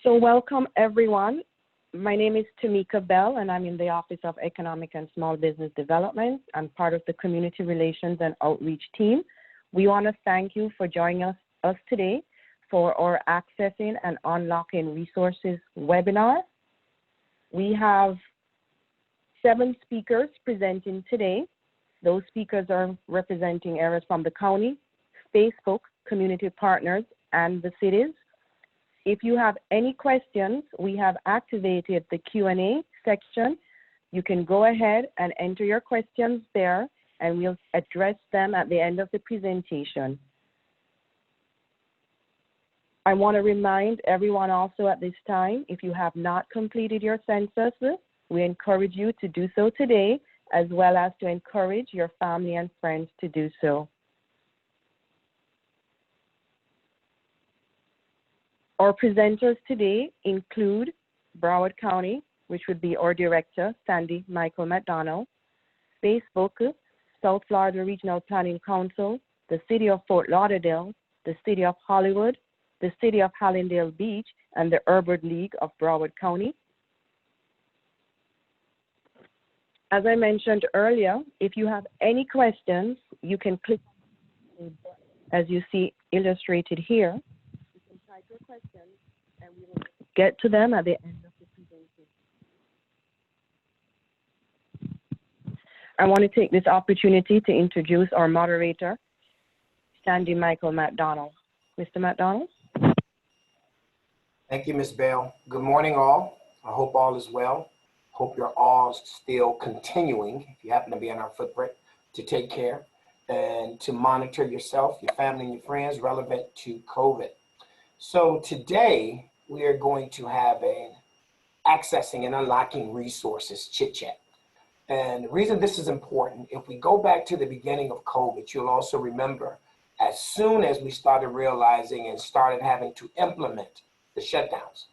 So welcome everyone. My name is Tamika Bell and I'm in the Office of Economic and Small Business Development. I'm part of the Community Relations and Outreach team. We want to thank you for joining us today for our Accessing and Unlocking Resources webinar. We have 7 speakers presenting today. Those speakers are representing areas from the county, Facebook, community partners, and the cities. If you have any questions, we have activated the Q&A section. You can go ahead and enter your questions there, and we'll address them at the end of the presentation. I want to remind everyone also at this time, if you have not completed your census, we encourage you to do so today, as well as to encourage your family and friends to do so. Our presenters today include Broward County, which would be our director, Sandy Michael Macdonald, Facebook, South Florida Regional Planning Council, the City of Fort Lauderdale, the City of Hollywood, the City of Hallandale Beach, and the Urban League of Broward County. As I mentioned earlier, if you have any questions, you can click as you see illustrated here. Your questions, and we will get to them at the end of the presentation. I want to take this opportunity to introduce our moderator, Sandy Michael Macdonald. Mr. Macdonald. Thank you, Ms. Bell. Good morning, all. I hope all is well. Hope you're all still continuing, if you happen to be in our footprint, to take care and to monitor yourself, your family, and your friends relevant to COVID. So today we are going to have an accessing and unlocking resources chit chat. And the reason this is important, if we go back to the beginning of COVID, you'll also remember as soon as we started realizing and started having to implement the shutdowns,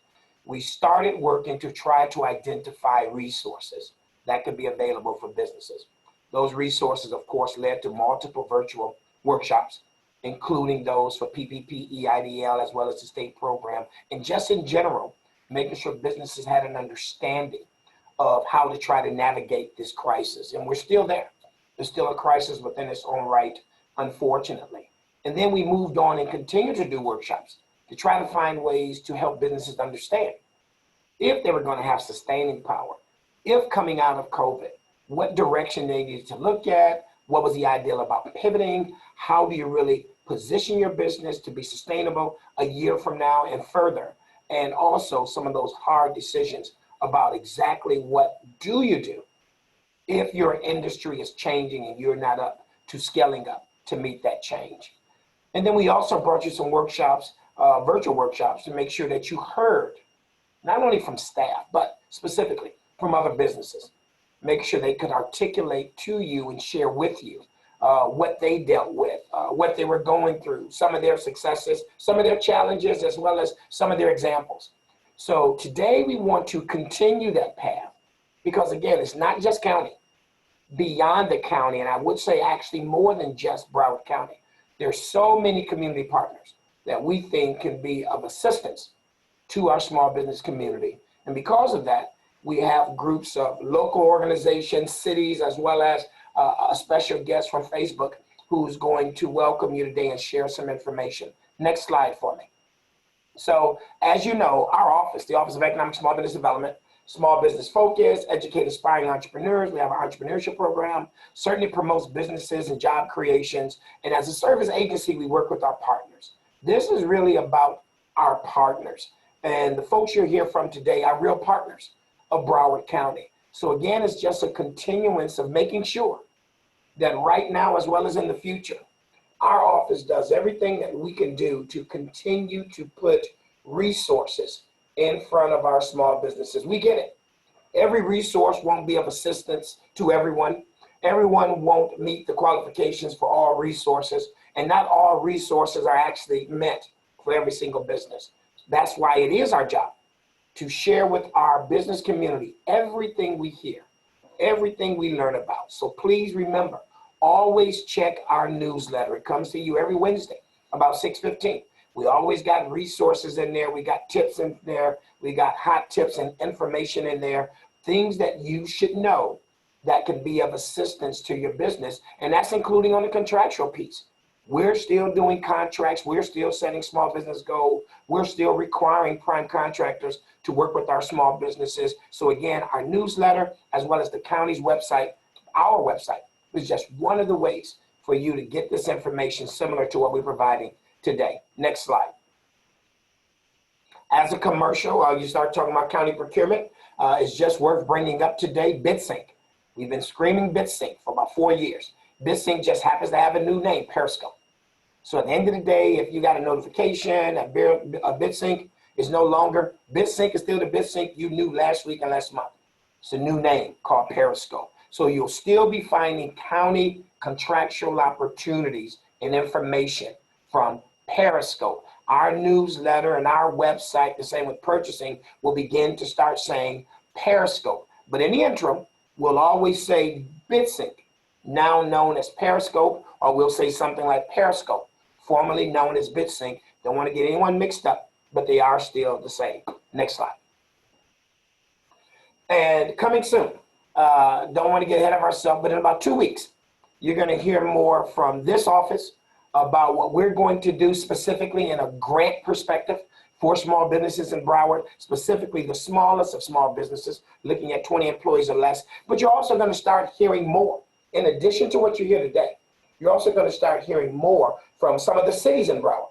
we started working to try to identify resources that could be available for businesses. Those resources, of course, led to multiple virtual workshops, including those for PPP, EIDL, as well as the state program, and just in general, making sure businesses had an understanding of how to try to navigate this crisis. And we're still there. There's still a crisis within its own right, unfortunately. And then we moved on and continued to do workshops to try to find ways to help businesses understand if they were going to have sustaining power, if coming out of COVID, what direction they needed to look at, what was the ideal about pivoting, how do you really position your business to be sustainable a year from now and further, and also some of those hard decisions about exactly what do you do if your industry is changing and you're not up to scaling up to meet that change. And then we also brought you some workshops, virtual workshops, to make sure that you heard not only from staff, but specifically from other businesses, make sure they could articulate to you and share with you what they dealt with, what they were going through, some of their successes, some of their challenges, as well as some of their examples. So today we want to continue that path because, again, it's not just county, beyond the county, and I would say actually more than just Broward County. There's so many community partners that we think can be of assistance to our small business community. And because of that, we have groups of local organizations, cities, as well as a special guest from Facebook who's going to welcome you today and share some information. Next slide for me. So as you know, our office, the Office of Economic Small Business Development, small business focus, educate aspiring entrepreneurs. We have our entrepreneurship program, certainly promotes businesses and job creations. And as a service agency, we work with our partners. This is really about our partners. And the folks you'll hear from today are real partners of Broward County. So again, it's just a continuance of making sure that right now, as well as in the future, our office does everything that we can do to continue to put resources in front of our small businesses. We get it. Every resource won't be of assistance to everyone. Everyone won't meet the qualifications for all resources, and not all resources are actually meant for every single business. That's why it is our job to share with our business community everything we hear, everything we learn about. So please remember, always check our newsletter. It comes to you every Wednesday about 6:15. We always got resources in there. We got tips in there. We got hot tips and information in there, things that you should know that could be of assistance to your business. And that's including on the contractual piece. We're still doing contracts. We're still setting small business goals. We're still requiring prime contractors to work with our small businesses. So again, our newsletter, as well as the county's website, our website, is just one of the ways for you to get this information similar to what we're providing today. Next slide. As a commercial, you start talking about county procurement. It's just worth bringing up today, BidSync. We've been screaming BidSync for about 4 years. BidSync just happens to have a new name, Periscope. So at the end of the day, if you got a notification that BidSync is no longer, BidSync is still the BidSync you knew last week and last month. It's a new name called Periscope. So you'll still be finding county contractual opportunities and information from Periscope. Our newsletter and our website, the same with purchasing, will begin to start saying Periscope. But in the interim, we'll always say BidSync, now known as Periscope, or we'll say something like Periscope, formerly known as BidSync. Don't want to get anyone mixed up, but they are still the same. Next slide. And coming soon, don't want to get ahead of ourselves, but in about 2 weeks, you're going to hear more from this office about what we're going to do specifically in a grant perspective for small businesses in Broward, specifically the smallest of small businesses, looking at 20 employees or less. But you're also going to start hearing more. In addition to what you hear today, you're also going to start hearing more from some of the cities in Broward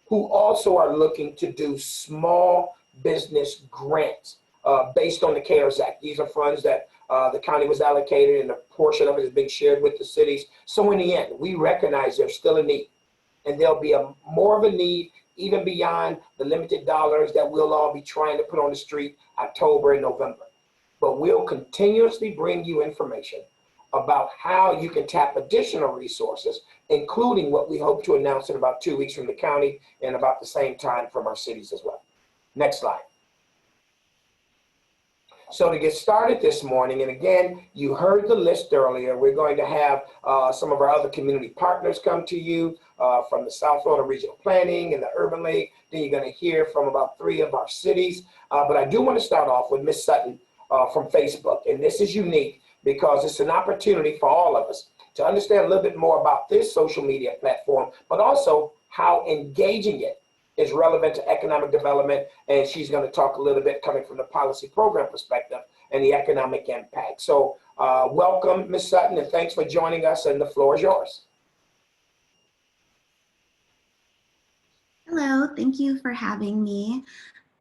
who also are looking to do small business grants based on the CARES Act. These are funds that the county was allocated, and a portion of it is being shared with the cities. So in the end, we recognize there's still a need, and there'll be more of a need even beyond the limited dollars that we'll all be trying to put on the street October and November. But we'll continuously bring you information about how you can tap additional resources, including what we hope to announce in about 2 weeks from the county and about the same time from our cities as well. Next slide. So to get started this morning, and again, you heard the list earlier, we're going to have some of our other community partners come to you from the South Florida Regional Planning and the Urban League. Then you're going to hear from about 3 of our cities. But I do want to start off with Ms. Sutton from Facebook. And this is unique because it's an opportunity for all of us to understand a little bit more about this social media platform, but also how engaging it is relevant to economic development. And she's going to talk a little bit coming from the policy program perspective and the economic impact. So welcome, Ms. Sutton, and thanks for joining us, and the floor is yours. Hello, thank you for having me.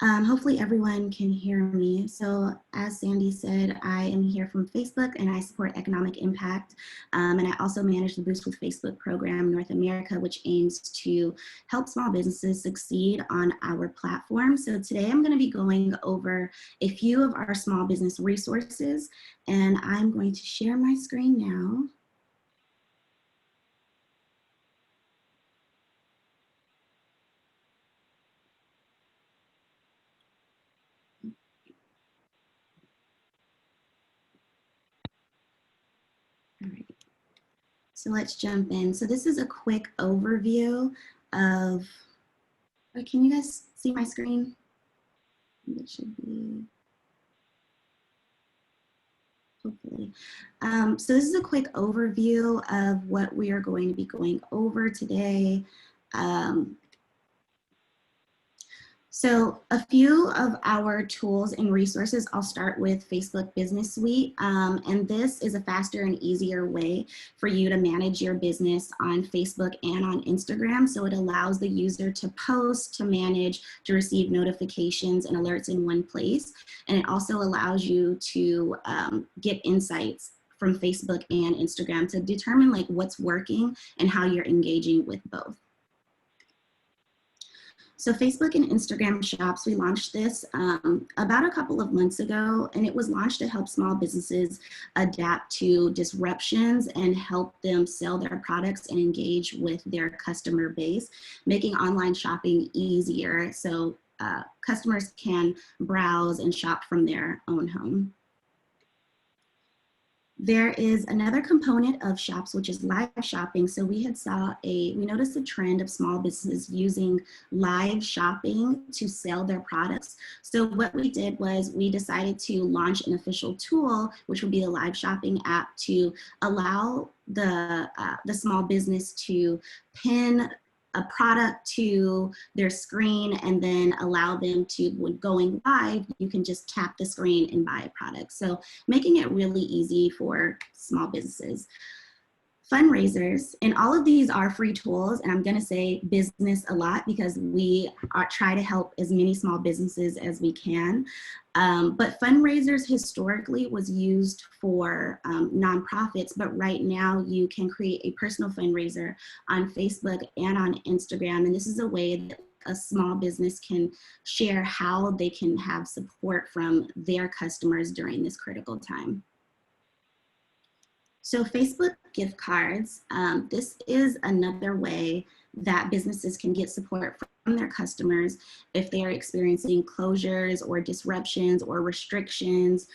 Hopefully everyone can hear me. So as Sandy said, I am here from Facebook and I support economic impact. And I also manage the Boost with Facebook program North America, which aims to help small businesses succeed on our platform. So today I'm going to be going over a few of our small business resources, and I'm going to share my screen now. All right, so let's jump in. So this is a quick overview of, can you guys see my screen? It should be, hopefully. So this is a quick overview of what we are going to be going over today. So a few of our tools and resources, I'll start with Facebook Business Suite. And this is a faster and easier way for you to manage your business on Facebook and on Instagram. So it allows the user to post, to manage, to receive notifications and alerts in one place. And it also allows you to get insights from Facebook and Instagram to determine like what's working and how you're engaging with both. So Facebook and Instagram Shops, we launched this about a couple of months ago, and it was launched to help small businesses adapt to disruptions and help them sell their products and engage with their customer base, making online shopping easier so customers can browse and shop from their own home. There is another component of shops, which is live shopping. So we noticed a trend of small businesses using live shopping to sell their products. So what we did was we decided to launch an official tool, which would be a live shopping app, to allow the small business to pin a product to their screen and then allow them to, when going live, you can just tap the screen and buy a product. So making it really easy for small businesses. Fundraisers, and all of these are free tools, and I'm going to say business a lot because we try to help as many small businesses as we can. But fundraisers historically was used for nonprofits, but right now you can create a personal fundraiser on Facebook and on Instagram, and this is a way that a small business can share how they can have support from their customers during this critical time. So Facebook gift cards, this is another way that businesses can get support from their customers if they are experiencing closures or disruptions or restrictions.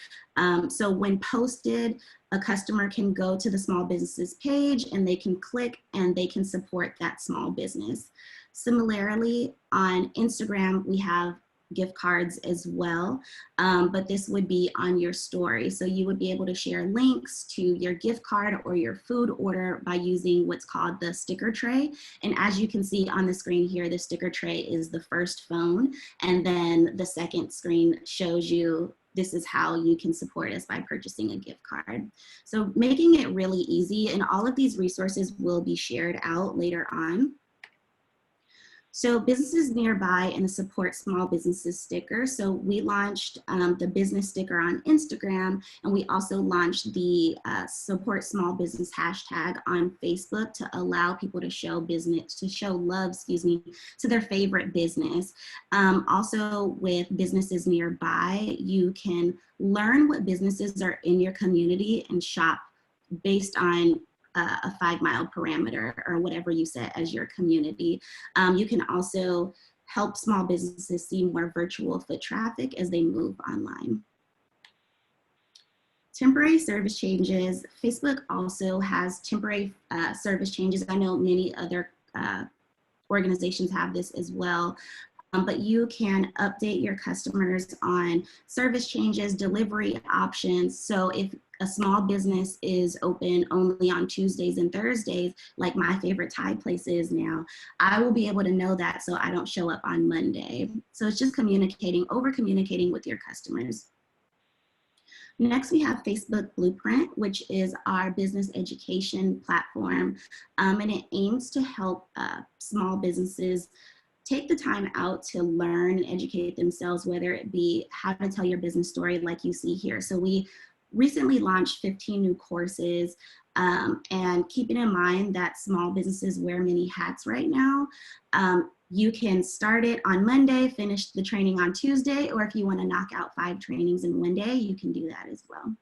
So when posted, a customer can go to the small businesses page and they can click and they can support that small business. Similarly, on Instagram, we have gift cards as well, but this would be on your story. So you would be able to share links to your gift card or your food order by using what's called the sticker tray. And as you can see on the screen here, the sticker tray is the first phone, and then the second screen shows you this is how you can support us by purchasing a gift card. So making it really easy, and all of these resources will be shared out later on. So businesses nearby and the support small businesses sticker. So we launched the business sticker on Instagram, and we also launched the support small business hashtag on Facebook to allow people to show love, to their favorite business. Also with businesses nearby, you can learn what businesses are in your community and shop based on a 5-mile parameter or whatever you set as your community. You can also help small businesses see more virtual foot traffic as they move online. Temporary service changes. Facebook also has temporary service changes. I know many other organizations have this as well. But you can update your customers on service changes, delivery options. So if a small business is open only on Tuesdays and Thursdays, like my favorite Thai place is now, I will be able to know that so I don't show up on Monday. So it's just over communicating with your customers. Next, we have Facebook Blueprint, which is our business education platform, and it aims to help small businesses take the time out to learn and educate themselves, whether it be how to tell your business story like you see here. So we recently launched 15 new courses, and keeping in mind that small businesses wear many hats right now, you can start it on Monday, finish the training on Tuesday, or if you want to knock out 5 trainings in one day, you can do that as well.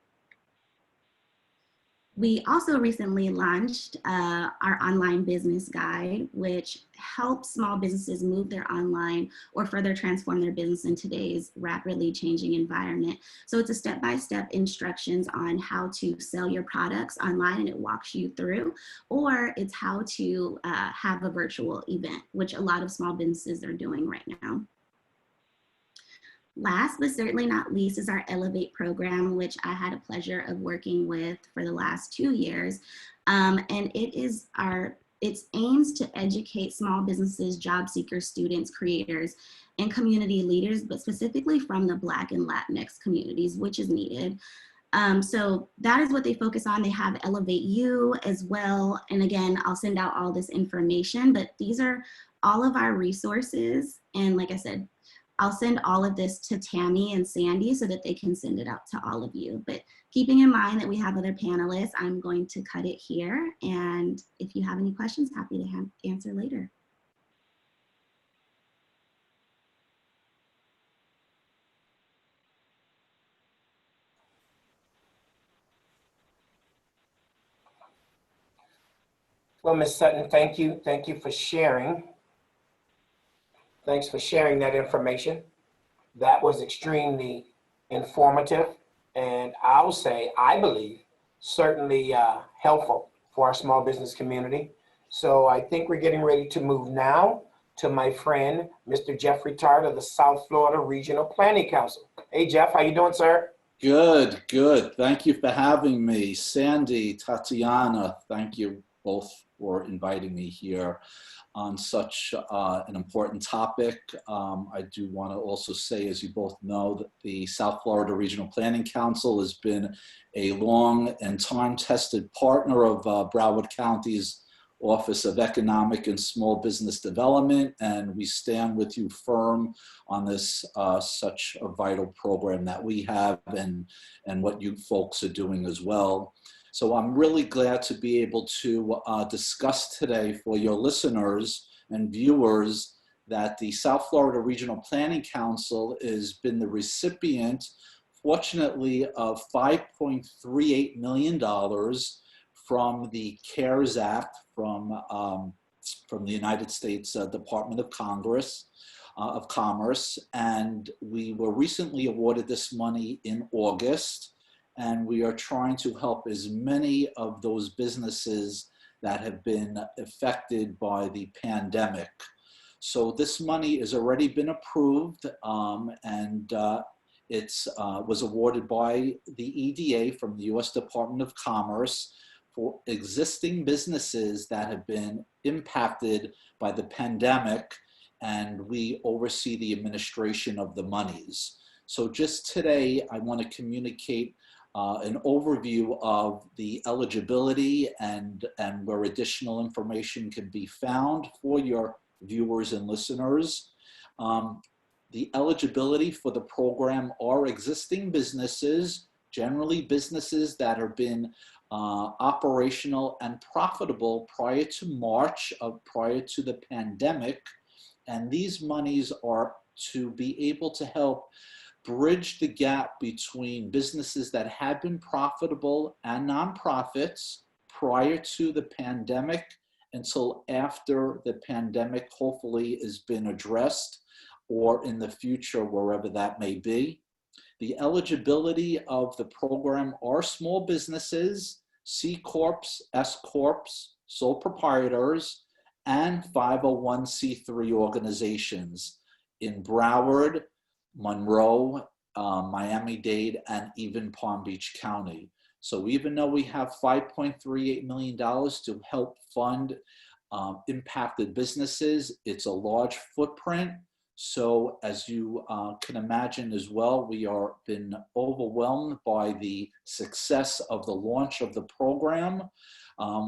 We also recently launched our online business guide, which helps small businesses move their online or further transform their business in today's rapidly changing environment. So it's a step-by-step instructions on how to sell your products online, and it walks you through, or it's how to have a virtual event, which a lot of small businesses are doing right now. Last but certainly not least is our Elevate program, which I had a pleasure of working with for the last 2 years. And it aims to educate small businesses, job seekers, students, creators, and community leaders, but specifically from the Black and Latinx communities, which is needed. So that is what they focus on. They have Elevate You as well. And again, I'll send out all this information, but these are all of our resources. And like I said, I'll send all of this to Tammy and Sandy so that they can send it out to all of you. But keeping in mind that we have other panelists, I'm going to cut it here. And if you have any questions, happy to answer later. Well, Ms. Sutton, thank you. Thank you for sharing. Thanks for sharing that information. That was extremely informative. And I'll say, I believe certainly helpful for our small business community. So I think we're getting ready to move now to my friend, Mr. Jeffrey Tart of the South Florida Regional Planning Council. Hey, Jeff, how you doing, sir? Good, good. Thank you for having me. Sandy, Tatiana, thank you both for inviting me here on such an important topic. I do want to also say, as you both know, that the South Florida Regional Planning Council has been a long and time-tested partner of Broward County's Office of Economic and Small Business Development, and we stand with you firm on this such a vital program that we have and what you folks are doing as well. So I'm really glad to be able to discuss today for your listeners and viewers that the South Florida Regional Planning Council has been the recipient, fortunately, of $5.38 million from the CARES Act from the United States Department of Commerce, and we were recently awarded this money in August. And we are trying to help as many of those businesses that have been affected by the pandemic. So this money has already been approved, and it was awarded by the EDA from the U.S. Department of Commerce for existing businesses that have been impacted by the pandemic, and we oversee the administration of the monies. So just today, I want to communicate an overview of the eligibility and where additional information can be found for your viewers and listeners. The eligibility for the program are existing businesses, generally businesses that have been operational and profitable prior to March, prior to the pandemic. And these monies are to be able to help bridge the gap between businesses that had been profitable and nonprofits prior to the pandemic until after the pandemic hopefully has been addressed, or in the future, wherever that may be. The eligibility of the program are small businesses, C Corps, S Corps, sole proprietors, and 501c3 organizations in Broward, Monroe, Miami-Dade, and even Palm Beach County. So even though we have $5.38 million to help fund impacted businesses, it's a large footprint. So as you can imagine as well, we are been overwhelmed by the success of the launch of the program.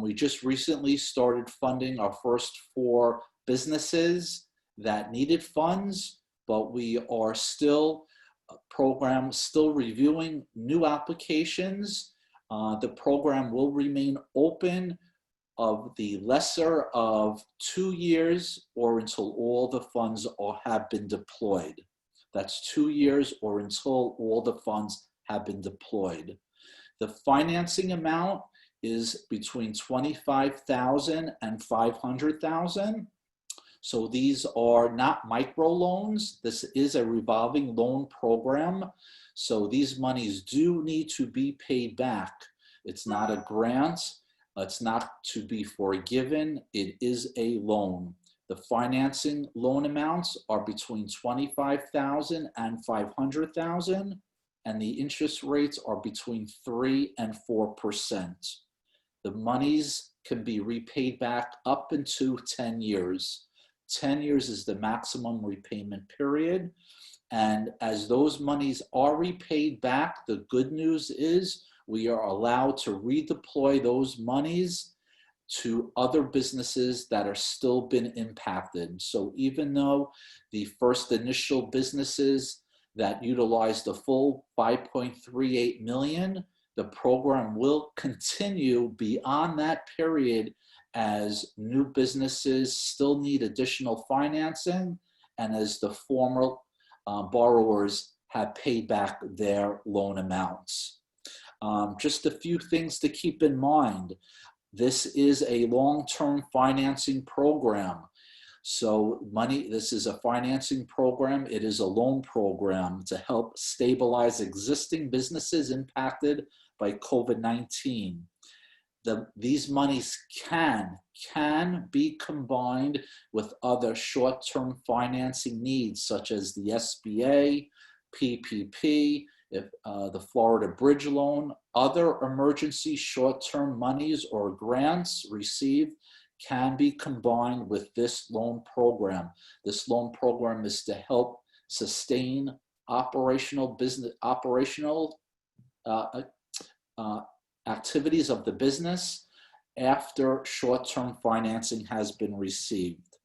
We just recently started funding our first 4 businesses that needed funds, but we are still reviewing new applications. The program will remain open of the lesser of 2 years or until all the funds have been deployed. That's 2 years or until all the funds have been deployed. The financing amount is between $25,000 and $500,000. So these are not microloans. This is a revolving loan program. So these monies do need to be paid back. It's not a grant. It's not to be forgiven. It is a loan. The financing loan amounts are between $25,000 and $500,000, and the interest rates are between 3% and 4%. The monies can be repaid back up into 10 years. 10 years is the maximum repayment period. And as those monies are repaid back, the good news is we are allowed to redeploy those monies to other businesses that are still been impacted. So even though the first initial businesses that utilized the full $5.38 million, the program will continue beyond that period as new businesses still need additional financing and as the former borrowers have paid back their loan amounts. Just a few things to keep in mind. This is a long-term financing program. So this is a financing program. It is a loan program to help stabilize existing businesses impacted by COVID-19. These monies can be combined with other short-term financing needs, such as the SBA, PPP, the Florida Bridge Loan. Other emergency short-term monies or grants received can be combined with this loan program. This loan program is to help sustain operational activities of the business after short-term financing has been received.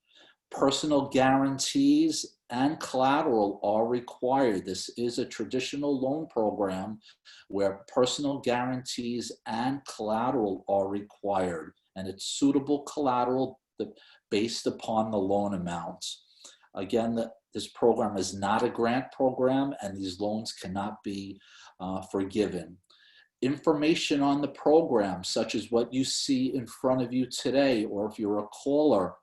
Personal guarantees and collateral are required. This is a traditional loan program where personal guarantees and collateral are required, and it's suitable collateral based upon the loan amounts. Again, this program is not a grant program, and these loans cannot be forgiven. Information on the program, such as what you see in front of you today, or if you're a caller,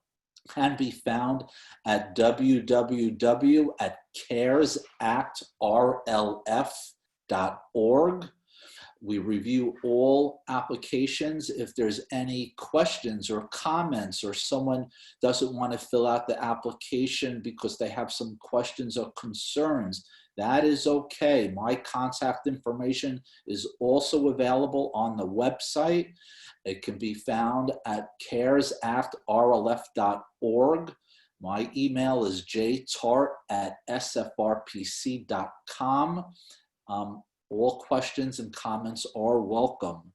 can be found at www.caresactrlf.org. We review all applications. If there's any questions or comments, or someone doesn't want to fill out the application because they have some questions or concerns, that is okay. My contact information is also available on the website. It can be found at caresactrlf.org. My email is jtart@sfrpc.com. All questions and comments are welcome.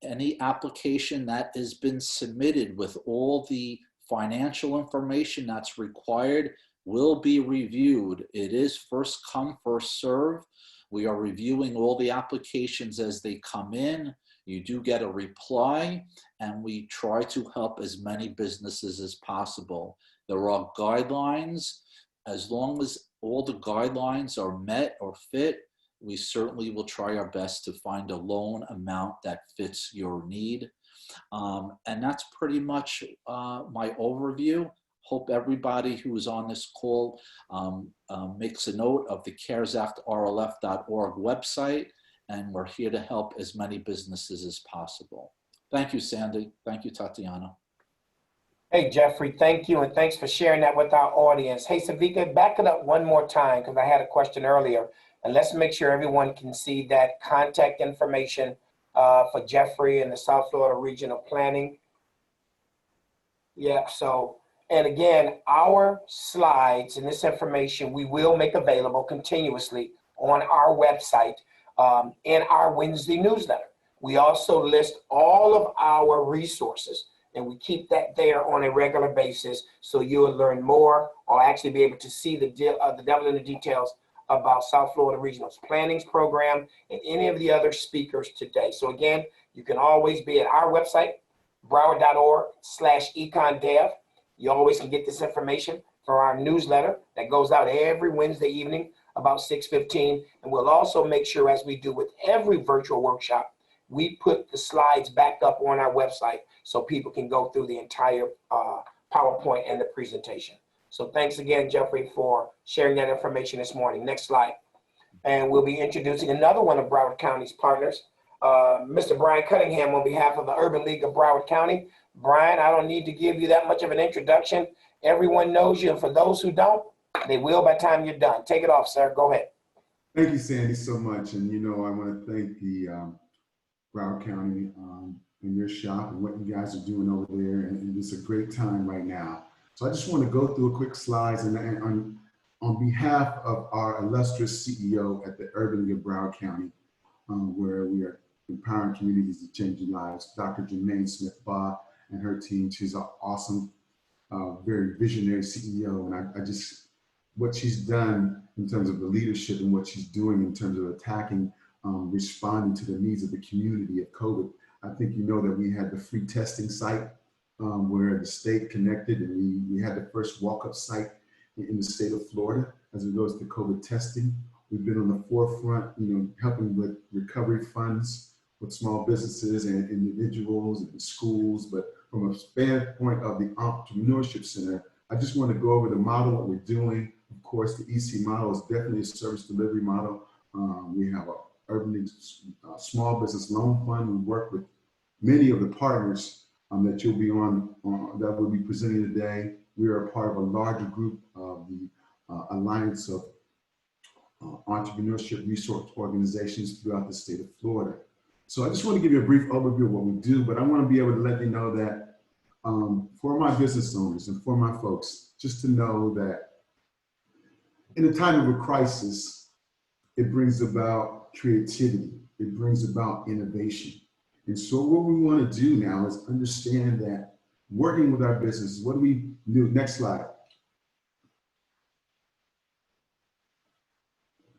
Any application that has been submitted with all the financial information that's required will be reviewed. It is first come, first serve. We are reviewing all the applications as they come in. You do get a reply, and we try to help as many businesses as possible. There are guidelines. As long as all the guidelines are met or fit, we certainly will try our best to find a loan amount that fits your need. And that's pretty much my overview. Hope everybody who is on this call makes a note of the caresactrlf.org website, and we're here to help as many businesses as possible. Thank you, Sandy. Thank you, Tatiana. Hey, Jeffrey, thank you, and thanks for sharing that with our audience. Hey, Savika, back it up one more time, because I had a question earlier, and let's make sure everyone can see that contact information for Jeffrey and the South Florida Regional Planning. Yeah, so, and again, our slides and this information we will make available continuously on our website in our Wednesday newsletter. We also list all of our resources, and we keep that there on a regular basis, so you'll learn more or actually be able to see the devil in the details about South Florida Regional's Planning's program and any of the other speakers today. So again, you can always be at our website, broward.org/econdev. You always can get this information for our newsletter that goes out every Wednesday evening about 6:15. And we'll also make sure, as we do with every virtual workshop, we put the slides back up on our website so people can go through the entire PowerPoint and the presentation. So thanks again, Jeffrey, for sharing that information this morning. Next slide. And we'll be introducing another one of Broward County's partners, Mr. Brian Cunningham, on behalf of the Urban League of Broward County. Brian, I don't need to give you that much of an introduction. Everyone knows you, and for those who don't, they will by the time you're done. Take it off, sir. Go ahead. Thank you, Sandy, so much. And, you know, I want to thank the Broward County and your shop and what you guys are doing over there. And it's a great time right now. So I just want to go through a quick slides, and on behalf of our illustrious CEO at the Urban League of Broward County, where we are empowering communities and changing lives, Dr. Jermaine Smith-Baugh and her team. She's an awesome, very visionary CEO, and I just, what she's done in terms of the leadership and what she's doing in terms of attacking, responding to the needs of the community of COVID. I think you know that we had the free testing site where the state connected, and we had the first walk-up site in the state of Florida as it goes to COVID testing. We've been on the forefront, you know, helping with recovery funds with small businesses and individuals and schools. But from a standpoint of the Entrepreneurship Center, I just want to go over the model, what we're doing. Of course, the EC model is definitely a service delivery model. We have Urban Small Business Loan Fund. We work with many of the partners that you'll be on, that will be presenting today. We are a part of a larger group of the Alliance of Entrepreneurship Resource Organizations throughout the state of Florida. So I just want to give you a brief overview of what we do, but I want to be able to let you know that for my business owners and for my folks, just to know that in a time of a crisis, it brings about creativity. It brings about innovation. And so what we want to do now is understand that working with our businesses, what do we do? Next slide.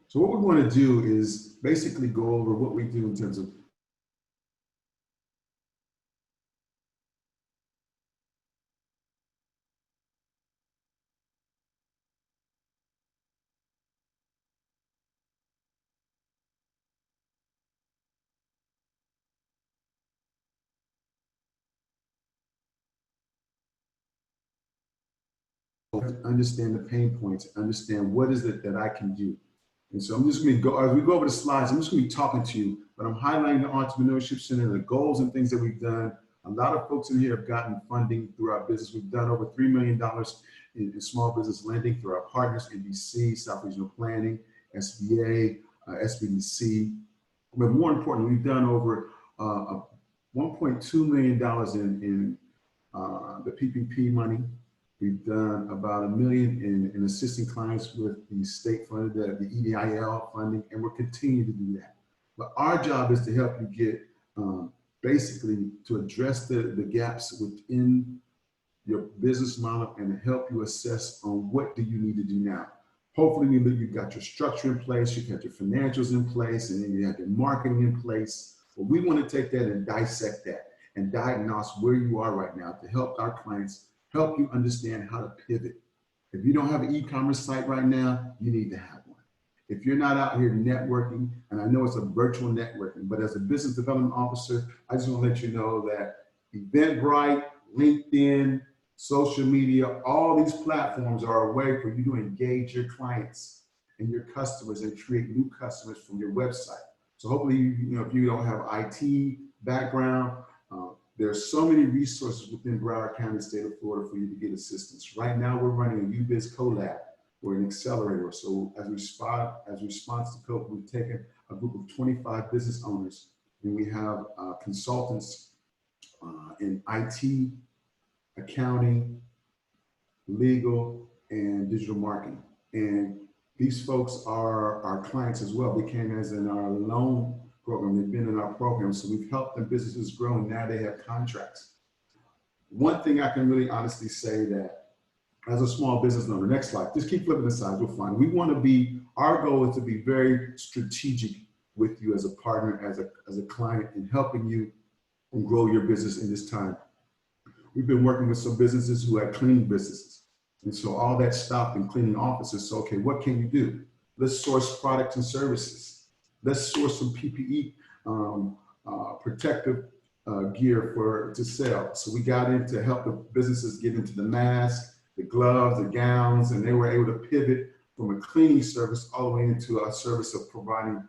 So what we want to do is basically go over what we do in terms of understand the pain points, understand what is it that I can do. And so I'm just going to go, as we go over the slides, I'm just going to be talking to you, but I'm highlighting the Entrepreneurship Center, the goals and things that we've done. A lot of folks in here have gotten funding through our business. We've done over $3 million in small business lending through our partners, NBC, South Regional Planning, SBA, SBDC. But more importantly, we've done over $1.2 million in the PPP money. We've done about $1 million in assisting clients with the state funded, the EIDL funding, and we're continuing to do that. But our job is to help you get basically to address the gaps within your business model and to help you assess on what do you need to do now. Hopefully you've got your structure in place, you've got your financials in place, and then you have your marketing in place. But we want to take that and dissect that and diagnose where you are right now to help our clients, help you understand how to pivot. If you don't have an e-commerce site right now, you need to have one. If you're not out here networking, and I know it's a virtual networking, but as a business development officer, I just want to let you know that Eventbrite, LinkedIn, social media, all these platforms are a way for you to engage your clients and your customers and create new customers from your website. So hopefully, if you don't have IT background, there's so many resources within Broward County, state of Florida for you to get assistance. Right now, we're running a UBiz collab or an accelerator. So as response to COVID, we've taken a group of 25 business owners, and we have consultants in IT, accounting, legal, and digital marketing. And these folks are our clients as well. They came as in our loan program. They've been in our program. So we've helped them businesses grow, and now they have contracts. One thing I can really honestly say that as a small business owner, next slide, just keep flipping the slides, you'll find. We want to be, our goal is to be very strategic with you as a partner, as a client, in helping you and grow your business in this time. We've been working with some businesses who had cleaning businesses. And so all that stopped in cleaning offices. So, okay, what can you do? Let's source products and services. Let's source some PPE, protective gear to sell. So we got in to help the businesses get into the masks, the gloves, the gowns, and they were able to pivot from a cleaning service all the way into a service of providing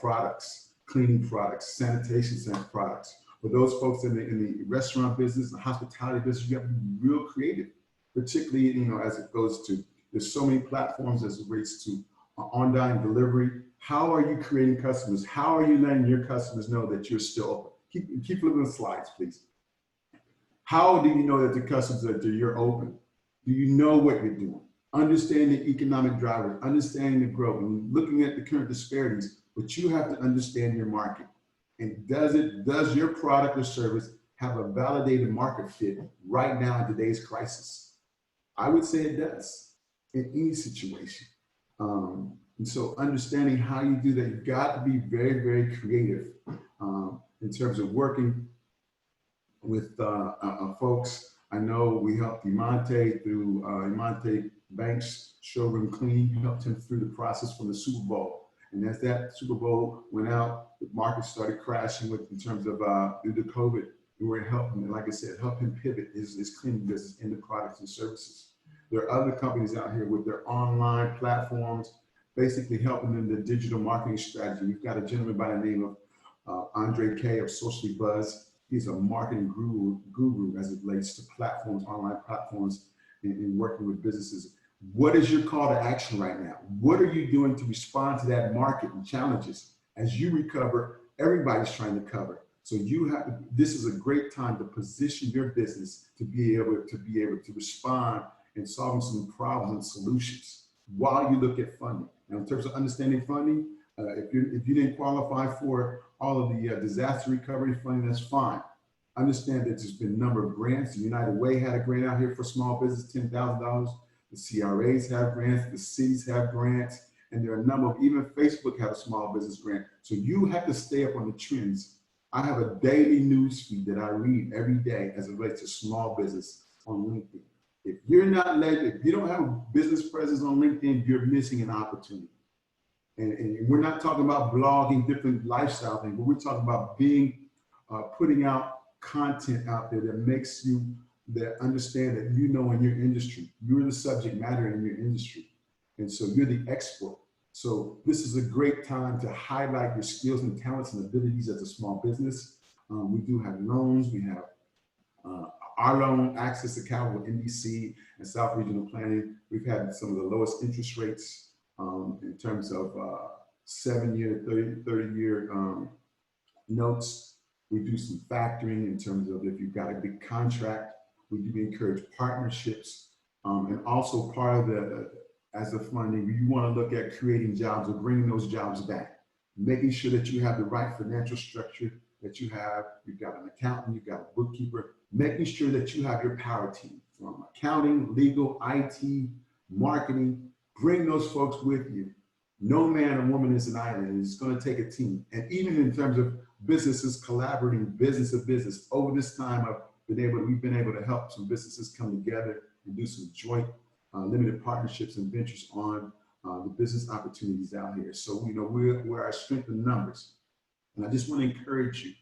products, cleaning products, sanitation center products. For those folks in the restaurant business, the hospitality business, you have to be real creative, particularly as it goes to, there's so many platforms as it relates to on-dime delivery. How are you creating customers? How are you letting your customers know that you're still open? Keep flipping the slides, please. How do you know that the customers that you're open? Do you know what you're doing? Understanding economic drivers, understanding the growth, and looking at the current disparities, but you have to understand your market. And does your product or service have a validated market fit right now in today's crisis? I would say it does in any situation. And so understanding how you do that, you've got to be very, very creative in terms of working with folks. I know we helped Imonte through Imonte Bank's showroom cleaning, helped him through the process from the Super Bowl. And as that Super Bowl went out, the market started crashing in terms of due to COVID. We were helping, like I said, help him pivot his cleaning business into products and services. There are other companies out here with their online platforms basically helping them the digital marketing strategy. We've got a gentleman by the name of Andre K of Socially Buzz. He's a marketing guru as it relates to platforms, online platforms, and working with businesses. What is your call to action right now? What are you doing to respond to that market and challenges? As you recover, everybody's trying to cover. So this is a great time to position your business to be able to respond and solving some problems and solutions while you look at funding. Now, in terms of understanding funding, if you didn't qualify for all of the disaster recovery funding, that's fine. Understand that there's been a number of grants. The United Way had a grant out here for small business, $10,000. The CRAs have grants, the cities have grants, and there are a number of, even Facebook had a small business grant. So you have to stay up on the trends. I have a daily news feed that I read every day as it relates to small business on LinkedIn. If you don't have a business presence on LinkedIn, you're missing an opportunity. And we're not talking about blogging different lifestyle things, but we're talking about putting out content out there that makes you understand that you know in your industry, you're the subject matter in your industry. And so you're the expert. So this is a great time to highlight your skills and talents and abilities as a small business. We do have loans. We have our loan access to capital, NBC and South Regional Planning. We've had some of the lowest interest rates in terms of 7-year, 30-year notes. We do some factoring in terms of if you've got a big contract. We do encourage partnerships, and also part of as a funding, you want to look at creating jobs or bringing those jobs back, making sure that you have the right financial structure, that you've got an accountant, you've got a bookkeeper, making sure that you have your power team from accounting, legal, IT, marketing. Bring those folks with you. No man or woman is an island. It's going to take a team. And even in terms of businesses collaborating, business to business, over this time, we've been able to help some businesses come together and do some joint limited partnerships and ventures on the business opportunities out here. So, we're our strength in numbers. And I just want to encourage you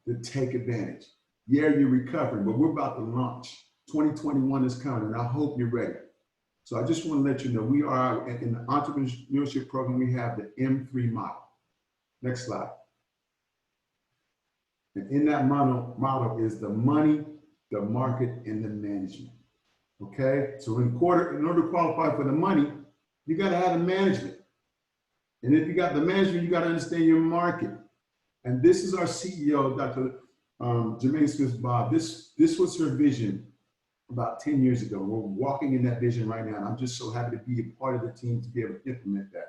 to take advantage. Yeah, you're recovering, but we're about to launch. 2021 is coming, and I hope you're ready. So I just want to let you know, we are in the entrepreneurship program, we have the M3 model. Next slide. And in that model is the money, the market, and the management. Okay, so in order to qualify for the money, you got to have the management. And if you got the management, you got to understand your market. And this is our CEO, Dr. Jermaine Smith-Bob. This was her vision about 10 years ago. We're walking in that vision right now. And I'm just so happy to be a part of the team to be able to implement that.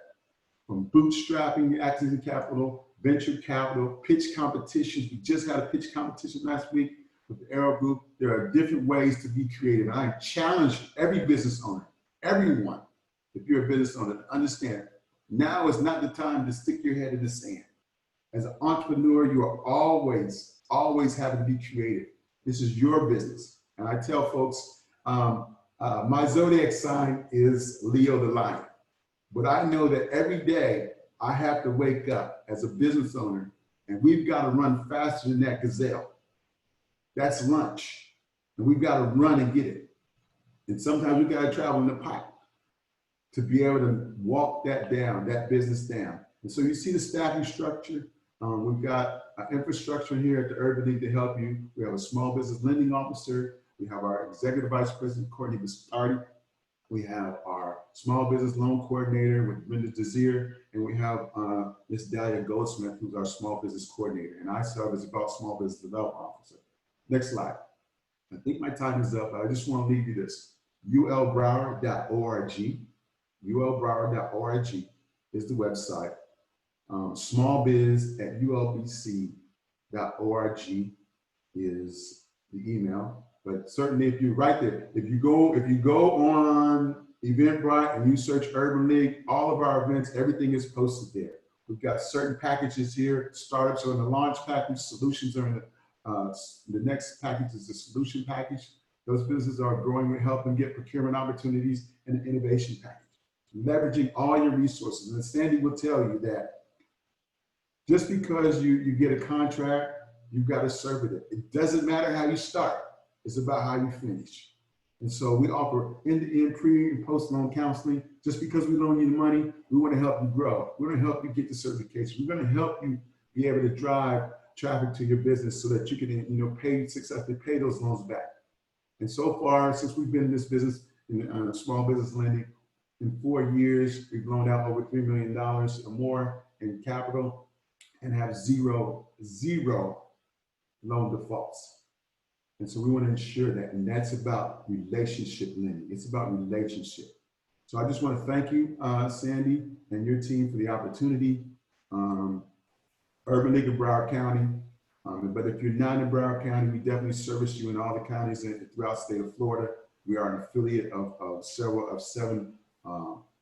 From bootstrapping, access to capital, venture capital, pitch competitions. We just had a pitch competition last week with the Arrow Group. There are different ways to be creative. And I challenge every business owner, everyone, if you're a business owner, to understand now is not the time to stick your head in the sand. As an entrepreneur, you are always having to be creative. This is your business. And I tell folks, my zodiac sign is Leo the Lion. But I know that every day I have to wake up as a business owner, and we've got to run faster than that gazelle. That's lunch. And we've got to run and get it. And sometimes we've got to travel in the pipe to be able to walk that business down. And so you see the staffing structure. We've got our infrastructure here at the Urban League to help you. We have a small business lending officer. We have our executive vice president, Courtney Biscardi. We have our small business loan coordinator with Brenda Desir. And we have Ms. Dahlia Goldsmith, who's our small business coordinator. And I serve as about small business development officer. Next slide. I think my time is up, but I just want to leave you this. ulbroward.org. ulbroward.org is the website. smallbiz@ulbc.org is the email. But certainly if you're right there, if you go on Eventbrite and you search Urban League, all of our events, everything is posted there. We've got certain packages here. Startups are in the launch package, solutions are in the next package is the solution package. Those businesses are growing. We help them get procurement opportunities and an innovation package. Leveraging all your resources. And Sandy will tell you that just because you get a contract, you've got to serve it. It doesn't matter how you start. It's about how you finish. And so we offer end-to-end pre and post-loan counseling Just because we loan you the money, we want to help you grow. We want to help you get the certification. We're going to help you be able to drive traffic to your business so that you can, pay successfully, pay those loans back. And so far, since we've been in this business, in small business lending, in 4 years, we've loaned out over $3 million or more in capital and have zero loan defaults. And so we want to ensure that, and that's about relationship lending. It's about relationship. So I just want to thank you, Sandy, and your team for the opportunity. Urban League of Broward County. But if you're not in Broward County, we definitely service you in all the counties throughout the state of Florida. We are an affiliate of seven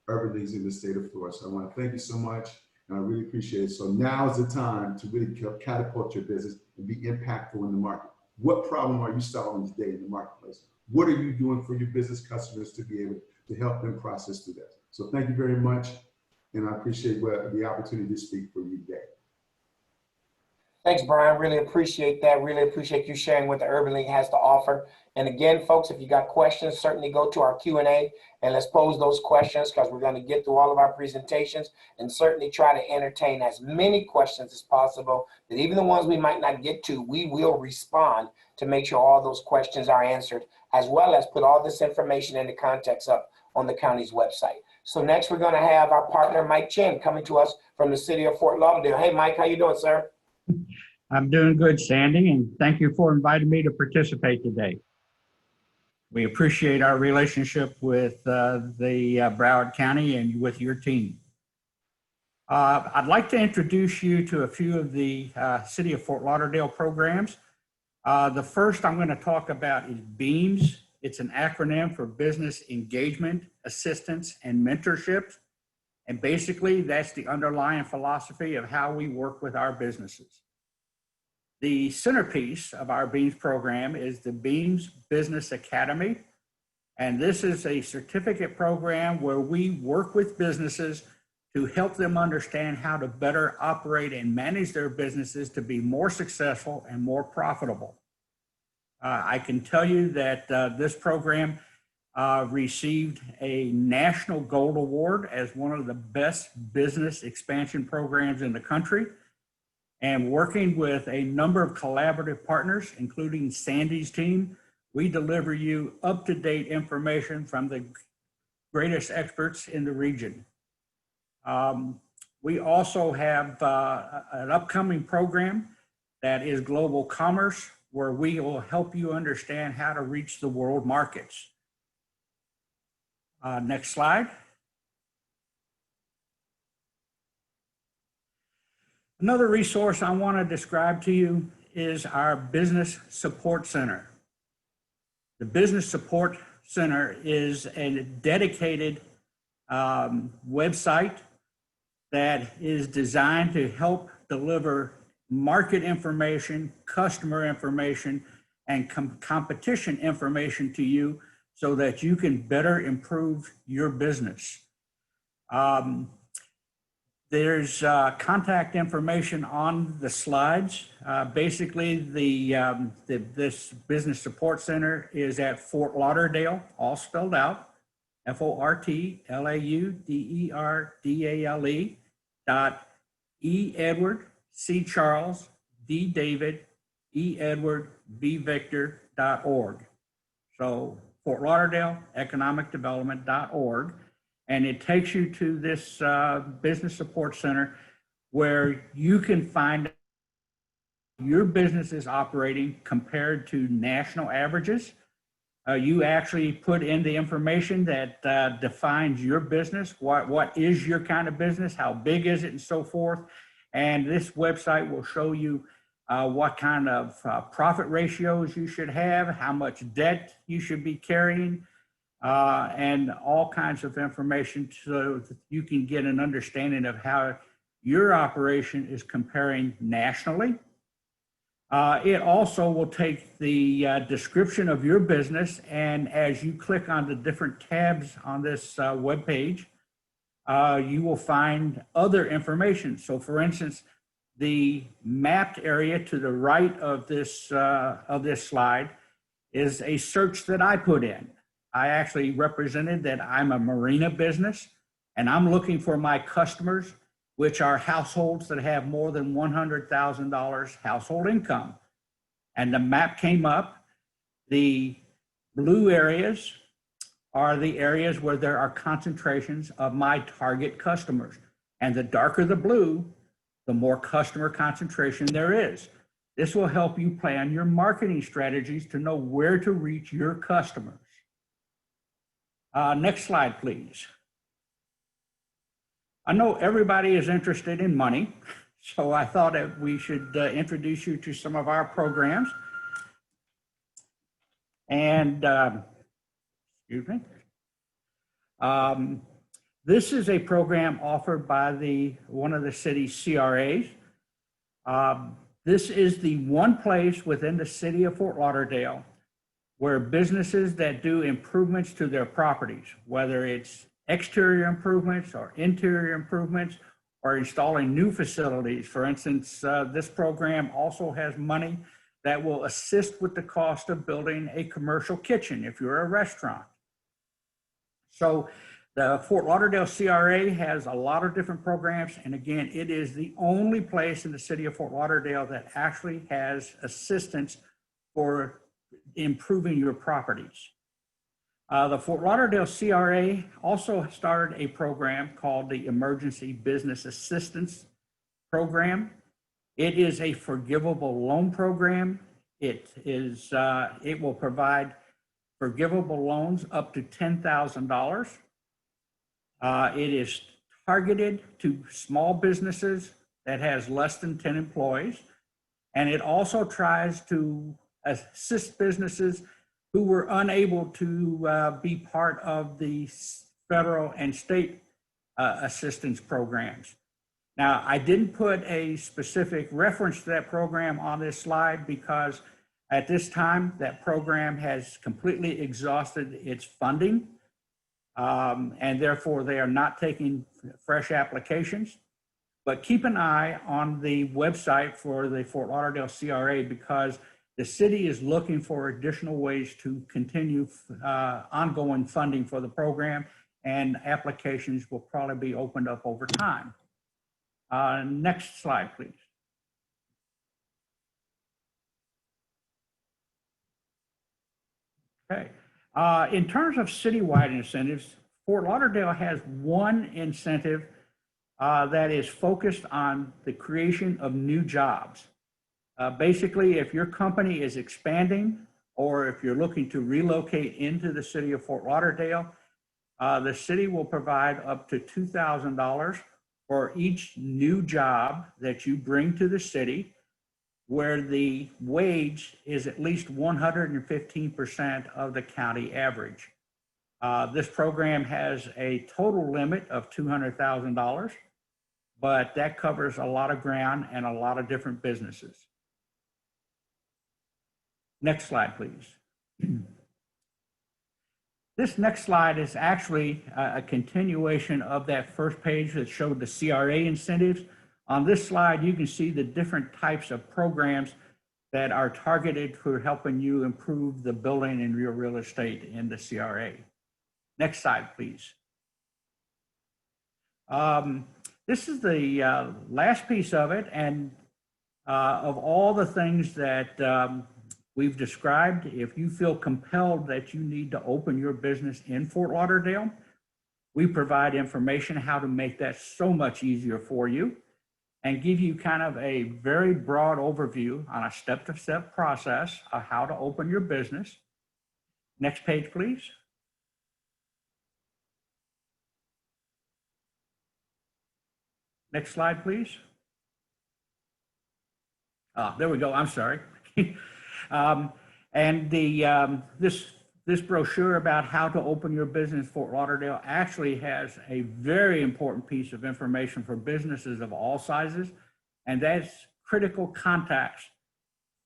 urban leagues in the state of Florida. So I want to thank you so much, and I really appreciate it. So now is the time to really catapult your business and be impactful in the market. What problem are you solving today in the marketplace? What are you doing for your business customers to be able to help them process through that? So thank you very much, and I appreciate the opportunity to speak for you today. Thanks, Brian. Really appreciate that. Really appreciate you sharing what the Urban League has to offer. And again, folks, if you got questions, certainly go to our Q&A and let's pose those questions, because we're going to get through all of our presentations and certainly try to entertain as many questions as possible, that even the ones we might not get to, we will respond to make sure all those questions are answered, as well as put all this information into context up on the county's website. So next, we're going to have our partner, Mike Chin, coming to us from the city of Fort Lauderdale. Hey, Mike, how you doing, sir? I'm doing good, Sandy, and thank you for inviting me to participate today. We appreciate our relationship with the Broward County and with your team. I'd like to introduce you to a few of the City of Fort Lauderdale programs. The first I'm going to talk about is BEAMS. It's an acronym for Business Engagement, Assistance, and Mentorship. And basically, that's the underlying philosophy of how we work with our businesses. The centerpiece of our BEAMS program is the BEAMS Business Academy. And this is a certificate program where we work with businesses to help them understand how to better operate and manage their businesses to be more successful and more profitable. I can tell you that this program received a National Gold Award as one of the best business expansion programs in the country. And working with a number of collaborative partners, including Sandy's team, we deliver you up-to-date information from the greatest experts in the region. We also have an upcoming program that is Global Commerce, where we will help you understand how to reach the world markets. Next slide. Another resource I want to describe to you is our Business Support Center. The Business Support Center is a dedicated website that is designed to help deliver market information, customer information, and competition information to you so that you can better improve your business. There's contact information on the slides. Basically, this Business Support Center is at Fort Lauderdale, all spelled out, FORTLAUDERDALE .E Edward, C Charles, D David, E Edward, B Victor.org. So Fort Lauderdale economicdevelopment.org. And it takes you to this Business Support Center where you can find your business is operating compared to national averages. You actually put in the information that defines your business. What is your kind of business? How big is it? And so forth. And this website will show you what kind of profit ratios you should have, how much debt you should be carrying, and all kinds of information so that you can get an understanding of how your operation is comparing nationally. It also will take the description of your business, and as you click on the different tabs on this web page, you will find other information. So for instance, the mapped area to the right of this slide is a search that I put in. I actually represented that I'm a marina business and I'm looking for my customers, which are households that have more than $100,000 household income. And the map came up. The blue areas are the areas where there are concentrations of my target customers. And the darker the blue, the more customer concentration there is. This will help you plan your marketing strategies to know where to reach your customers. Next slide, please. I know everybody is interested in money, so I thought that we should introduce you to some of our programs. And, excuse me. This is a program offered by one of the city's CRAs. This is the one place within the city of Fort Lauderdale where businesses that do improvements to their properties, whether it's exterior improvements or interior improvements or installing new facilities. For instance, this program also has money that will assist with the cost of building a commercial kitchen if you're a restaurant. So the Fort Lauderdale CRA has a lot of different programs. And again, it is the only place in the city of Fort Lauderdale that actually has assistance for improving your properties. The Fort Lauderdale CRA also started a program called the Emergency Business Assistance Program. It is a forgivable loan program. It will provide forgivable loans up to $10,000. It is targeted to small businesses that has less than 10 employees. And it also tries to assist businesses who were unable to be part of the federal and state assistance programs. Now, I didn't put a specific reference to that program on this slide because at this time, that program has completely exhausted its funding, and therefore they are not taking fresh applications. But keep an eye on the website for the Fort Lauderdale CRA because the city is looking for additional ways to continue ongoing funding for the program, and applications will probably be opened up over time. Next slide, please. Okay. In terms of citywide incentives, Fort Lauderdale has one incentive that is focused on the creation of new jobs. Basically, if your company is expanding or if you're looking to relocate into the city of Fort Lauderdale, the city will provide up to $2,000 for each new job that you bring to the city, where the wage is at least 115% of the county average. This program has a total limit of $200,000, but that covers a lot of ground and a lot of different businesses. Next slide, please. This next slide is actually a continuation of that first page that showed the CRA incentives. On this slide, you can see the different types of programs that are targeted for helping you improve the building and your real estate in the CRA. Next slide, please. This is the last piece of it, and of all the things that we've described, if you feel compelled that you need to open your business in Fort Lauderdale, we provide information how to make that so much easier for you and give you kind of a very broad overview on a step-to-step process of how to open your business. Next page, please. Next slide, please. There we go. I'm sorry. And this brochure about how to open your business in Fort Lauderdale actually has a very important piece of information for businesses of all sizes, and that's critical contacts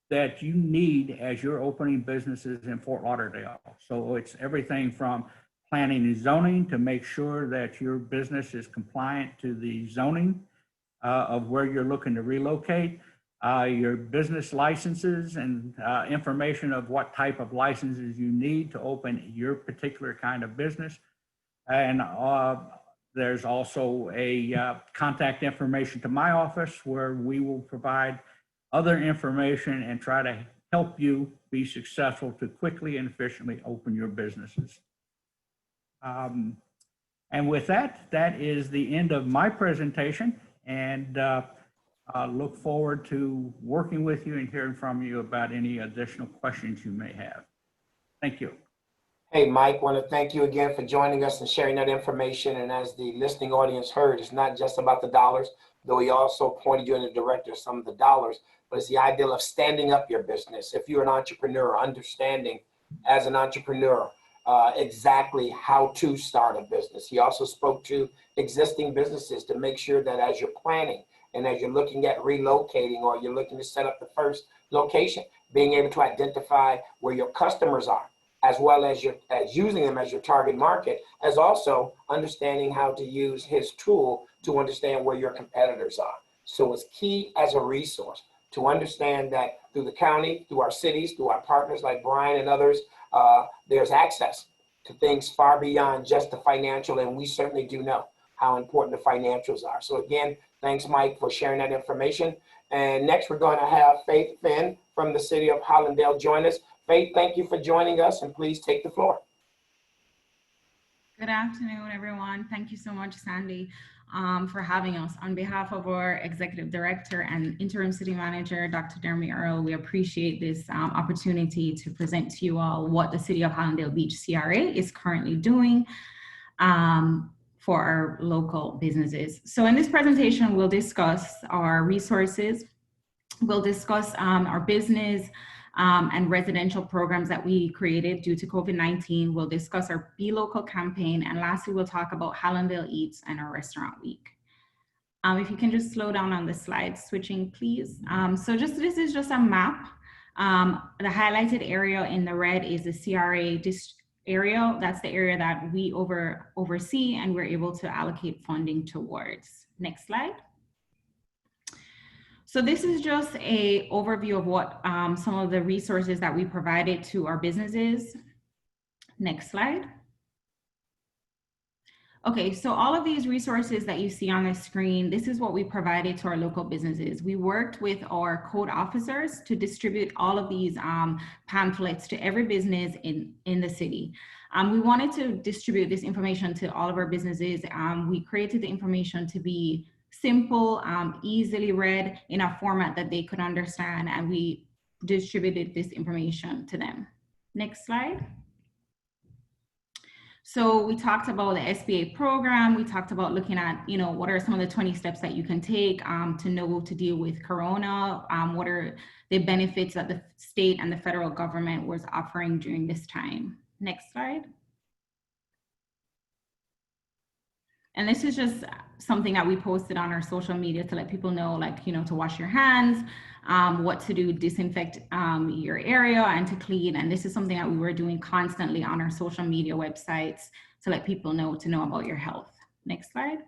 that you need as you're opening businesses in Fort Lauderdale. So it's everything from planning and zoning to make sure that your business is compliant to the zoning of where you're looking to relocate, your business licenses and information of what type of licenses you need to open your particular kind of business. And there's also a contact information to my office where we will provide other information and try to help you be successful to quickly and efficiently open your businesses. And with that, that is the end of my presentation, and look forward to working with you and hearing from you about any additional questions you may have. Thank you. Hey, Mike, want to thank you again for joining us and sharing that information. And as the listening audience heard, it's not just about the dollars, though he also pointed you in the direction of some of the dollars, but it's the idea of standing up your business. If you're an entrepreneur, understanding as an entrepreneur exactly how to start a business. He also spoke to existing businesses to make sure that as you're planning and as you're looking at relocating or you're looking to set up the first location, being able to identify where your customers are, as well as using them as your target market, as also understanding how to use his tool to understand where your competitors are. So it's key as a resource to understand that through the county, through our cities, through our partners like Brian and others, there's access to things far beyond just the financial, and we certainly do know how important the financials are. So again, thanks, Mike, for sharing that information. And next, we're going to have Faith Finn from the city of Hollandale join us. Faith, thank you for joining us, and please take the floor. Good afternoon, everyone. Thank you so much, Sandy, for having us. On behalf of our Executive Director and Interim City Manager, Dr. Jeremy Earl, we appreciate this opportunity to present to you all what the City of Hollandale Beach CRA is currently doing for our local businesses. So in this presentation, we'll discuss our resources, we'll discuss our business and residential programs that we created due to COVID-19. We'll discuss our Be Local campaign, and lastly, we'll talk about Hollandale Eats and our Restaurant Week. If you can just slow down on the slide, switching please. This is just a map. The highlighted area in the red is the CRA area. That's the area that we oversee and we're able to allocate funding towards. Next slide. So this is just an overview of what some of the resources that we provided to our businesses. Next slide. Okay, so all of these resources that you see on the screen, this is what we provided to our local businesses. We worked with our code officers to distribute all of these pamphlets to every business in the city. We wanted to distribute this information to all of our businesses. We created the information to be simple, easily read in a format that they could understand, and we distributed this information to them. Next slide. So we talked about the SBA program. We talked about looking at, what are some of the 20 steps that you can take to know to deal with Corona. What are the benefits that the state and the federal government was offering during this time. Next slide. And this is just something that we posted on our social media to let people know, to wash your hands, what to do, disinfect your area and to clean. And this is something that we were doing constantly on our social media websites to let people know about your health. Next slide.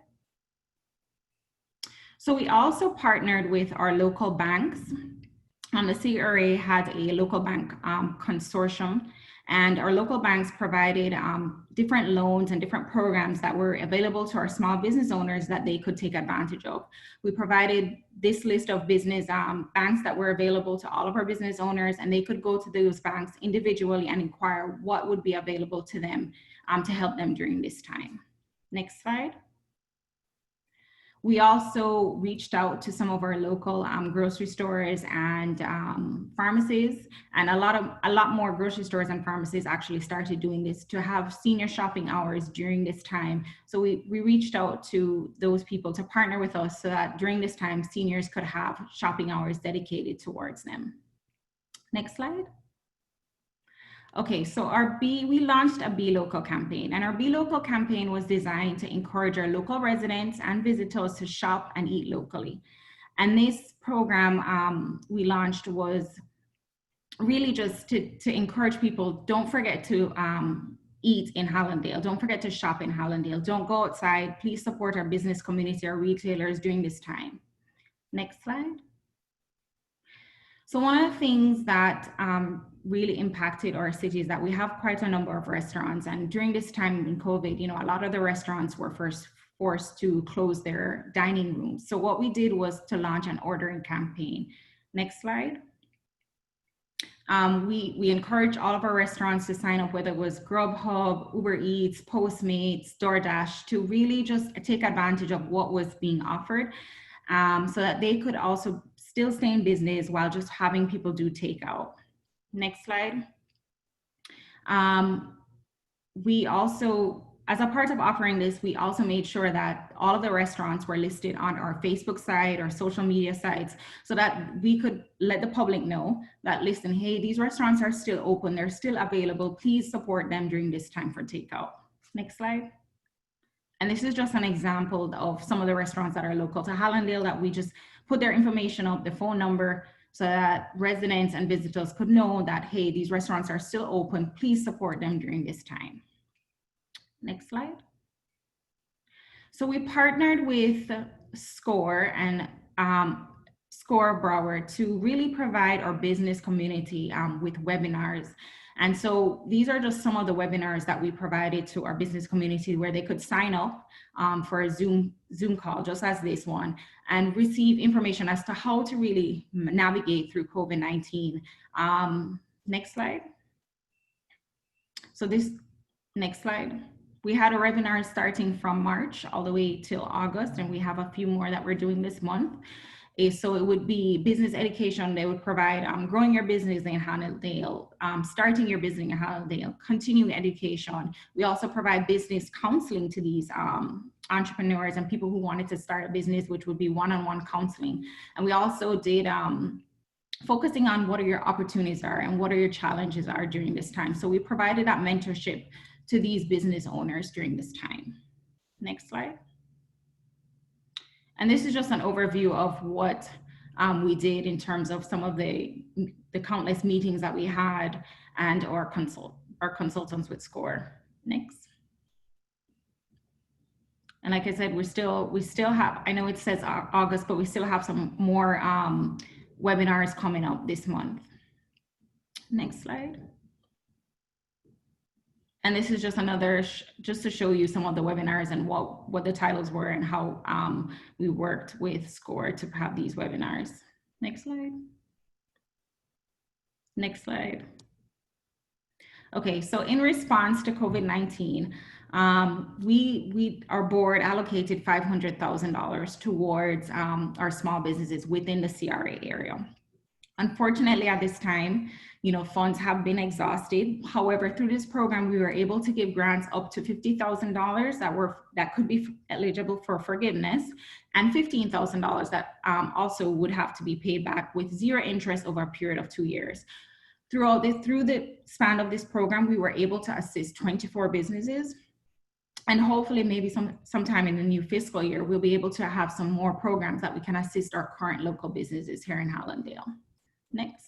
So we also partnered with our local banks. The CRA had a local bank consortium, and our local banks provided different loans and different programs that were available to our small business owners that they could take advantage of. We provided this list of business banks that were available to all of our business owners, and they could go to those banks individually and inquire what would be available to them to help them during this time. Next slide. We also reached out to some of our local grocery stores and pharmacies, and a lot more grocery stores and pharmacies actually started doing this to have senior shopping hours during this time. So we reached out to those people to partner with us so that during this time, seniors could have shopping hours dedicated towards them. Next slide. Okay, so we launched a Be Local campaign, and our Be Local campaign was designed to encourage our local residents and visitors to shop and eat locally. And this program we launched was really just to encourage people, don't forget to eat in Hollandale, don't forget to shop in Hollandale, don't go outside, please support our business community, our retailers during this time. Next slide. So one of the things that really impacted our city is that we have quite a number of restaurants, and during this time in COVID, you know, a lot of the restaurants were forced to close their dining rooms. So what we did was to launch an ordering campaign. Next slide. We encourage all of our restaurants to sign up, whether it was Grubhub, Uber Eats, Postmates, DoorDash, to really just take advantage of what was being offered, so that they could also still stay in business while just having people do takeout. Next slide. We also, as a part of offering this, we also made sure that all of the restaurants were listed on our Facebook site or social media sites, so that we could let the public know that, listen, hey, these restaurants are still open, they're still available, please support them during this time for takeout. Next slide. And this is just an example of some of the restaurants that are local to Hallandale that we just put their information up, the phone number, so that residents and visitors could know that, hey, these restaurants are still open, please support them during this time. Next slide. So we partnered with SCORE and SCORE Broward to really provide our business community with webinars. And so these are just some of the webinars that we provided to our business community, where they could sign up for a Zoom call, just as this one, and receive information as to how to really navigate through COVID-19. Next slide. So this, next slide. We had a webinar starting from March all the way till August, and we have a few more that we're doing this month. So it would be business education. They would provide growing your business in Hallandale, starting your business in Hallandale, continuing education. We also provide business counseling to these entrepreneurs and people who wanted to start a business, which would be one-on-one counseling. And we also did focusing on what are your opportunities are and what are your challenges are during this time. So we provided that mentorship to these business owners during this time. Next slide. And this is just an overview of what we did in terms of some of the countless meetings that we had and our consultants with SCORE. Next. And like I said, we still have, I know it says August, but we still have some more webinars coming up this month. Next slide. And this is just another, just to show you some of the webinars and what the titles were and how we worked with SCORE to have these webinars. Next slide. Next slide. Okay, so in response to COVID-19, our board allocated $500,000 towards our small businesses within the CRA area. Unfortunately, at this time, you know, funds have been exhausted. However, through this program, we were able to give grants up to $50,000 that could be eligible for forgiveness, and $15,000 that also would have to be paid back with 0 interest over a period of 2 years. Through the span of this program, we were able to assist 24 businesses. And hopefully maybe sometime in the new fiscal year, we'll be able to have some more programs that we can assist our current local businesses here in Hallandale. Next.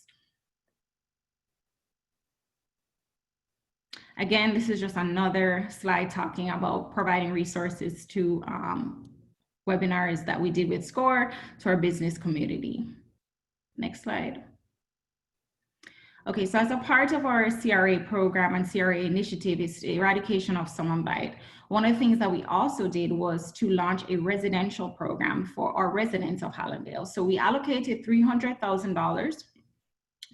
Again, this is just another slide talking about providing resources to webinars that we did with SCORE to our business community. Next slide. Okay, so as a part of our CRA program and CRA initiative is the eradication of summon bite. One of the things that we also did was to launch a residential program for our residents of Hallandale. So we allocated $300,000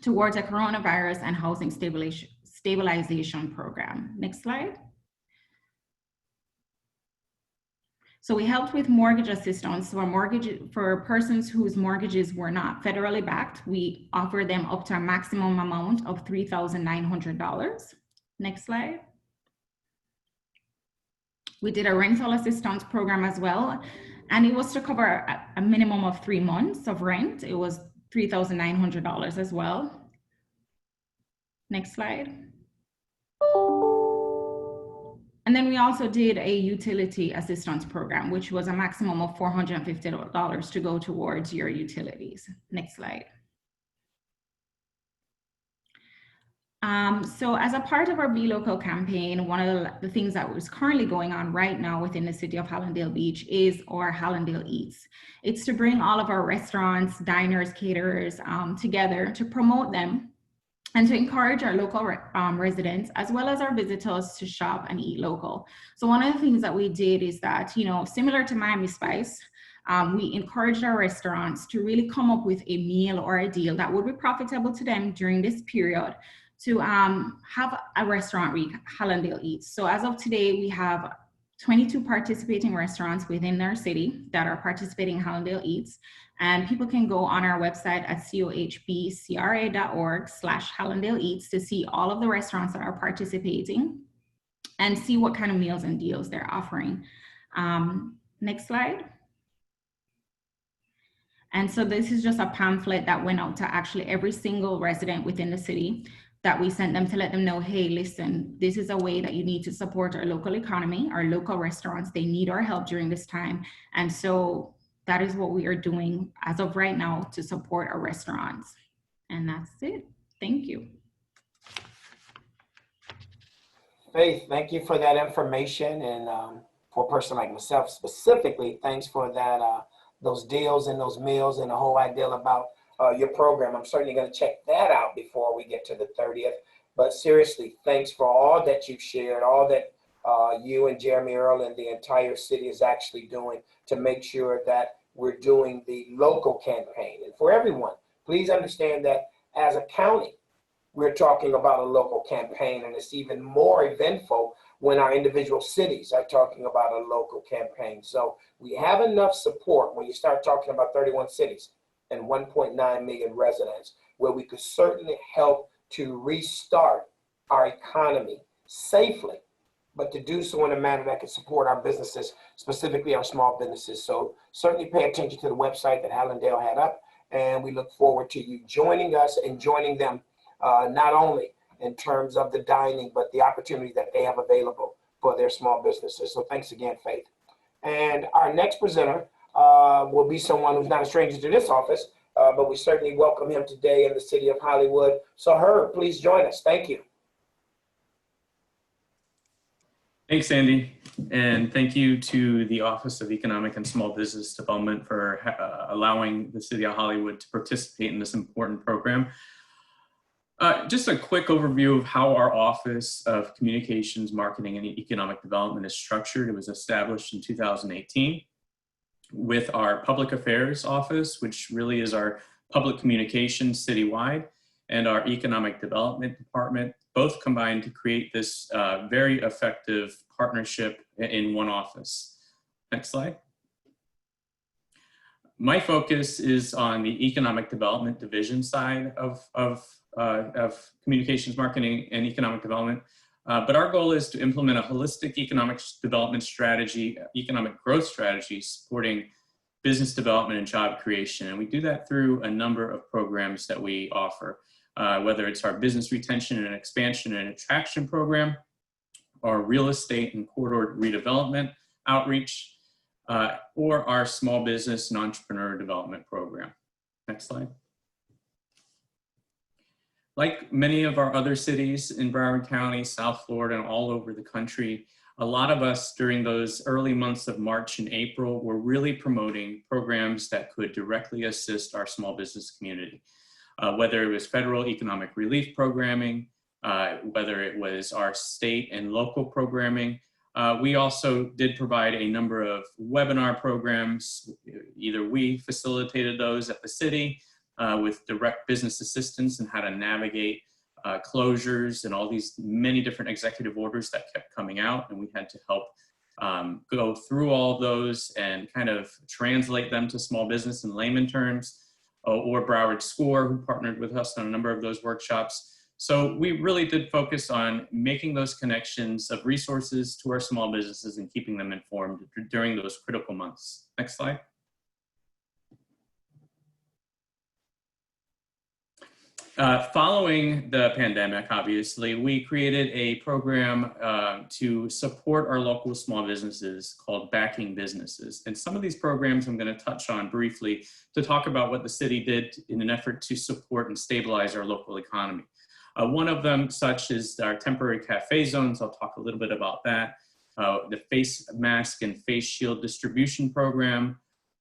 towards a coronavirus and housing stabilization program. Next slide. So we helped with mortgage assistance for persons whose mortgages were not federally backed. We offered them up to a maximum amount of $3,900. Next slide. We did a rental assistance program as well, and it was to cover a minimum of 3 months of rent. It was $3,900 as well. Next slide. And then we also did a utility assistance program, which was a maximum of $450 to go towards your utilities. Next slide. So as a part of our Be Local campaign, one of the things that is currently going on right now within the city of Hallandale Beach is our Hallandale Eats. It's to bring all of our restaurants, diners, caterers together to promote them and to encourage our local residents as well as our visitors to shop and eat local. So one of the things that we did is that, you know, similar to Miami Spice, we encouraged our restaurants to really come up with a meal or a deal that would be profitable to them during this period to have a restaurant week, Hallandale Eats. So as of today, we have 22 participating restaurants within our city that are participating in Hallandale Eats. And people can go on our website at cohbcra.org/Hallandale Eats to see all of the restaurants that are participating and see what kind of meals and deals they're offering. Next slide. And so this is just a pamphlet that went out to actually every single resident within the city that we sent them to let them know, hey, listen, this is a way that you need to support our local economy, our local restaurants. They need our help during this time. And so that is what we are doing as of right now to support our restaurants. And that's it. Thank you. Faith, thank you for that information. And for a person like myself specifically, thanks for that, those deals and those meals and the whole idea about your program. I'm certainly going to check that out before we get to the 30th. But seriously, thanks for all that you've shared, all that you and Jeremy Earl and the entire city is actually doing to make sure that we're doing the local campaign. And for everyone, please understand that as a county, we're talking about a local campaign, and it's even more eventful when our individual cities are talking about a local campaign. So we have enough support when you start talking about 31 cities and 1.9 million residents, where we could certainly help to restart our economy safely, but to do so in a manner that can support our businesses, specifically our small businesses. So certainly pay attention to the website that Hallandale had up, and we look forward to you joining us and joining them, not only in terms of the dining, but the opportunity that they have available for their small businesses. So thanks again, Faith. And our next presenter will be someone who's not a stranger to this office, but we certainly welcome him today in the city of Hollywood. So Herb, please join us. Thank you. Thanks, Andy. And thank you to the Office of Economic and Small Business Development for allowing the city of Hollywood to participate in this important program. Just a quick overview of how our Office of Communications, Marketing, and Economic Development is structured. It was established in 2018 with our Public Affairs Office, which really is our public communications citywide, and our Economic Development Department, both combined to create this very effective partnership in one office. Next slide. My focus is on the Economic Development Division side of communications, marketing, and economic development. But our goal is to implement a holistic economic development strategy, economic growth strategy, supporting business development and job creation. And we do that through a number of programs that we offer, whether it's our business retention and expansion and attraction program, our real estate and corridor redevelopment outreach, or our small business and entrepreneur development program. Next slide. Like many of our other cities in Broward County, South Florida, and all over the country, a lot of us during those early months of March and April were really promoting programs that could directly assist our small business community. Whether it was federal economic relief programming, whether it was our state and local programming. We also did provide a number of webinar programs. Either we facilitated those at the city with direct business assistance and how to navigate closures and all these many different executive orders that kept coming out, and we had to help go through all those and kind of translate them to small business in layman terms, or Broward SCORE, who partnered with us on a number of those workshops. So we really did focus on making those connections of resources to our small businesses and keeping them informed during those critical months. Next slide. Following the pandemic, obviously, we created a program to support our local small businesses called Backing Businesses. And some of these programs I'm going to touch on briefly to talk about what the city did in an effort to support and stabilize our local economy. One of them, such as our temporary cafe zones, I'll talk a little bit about that. The face mask and face shield distribution program,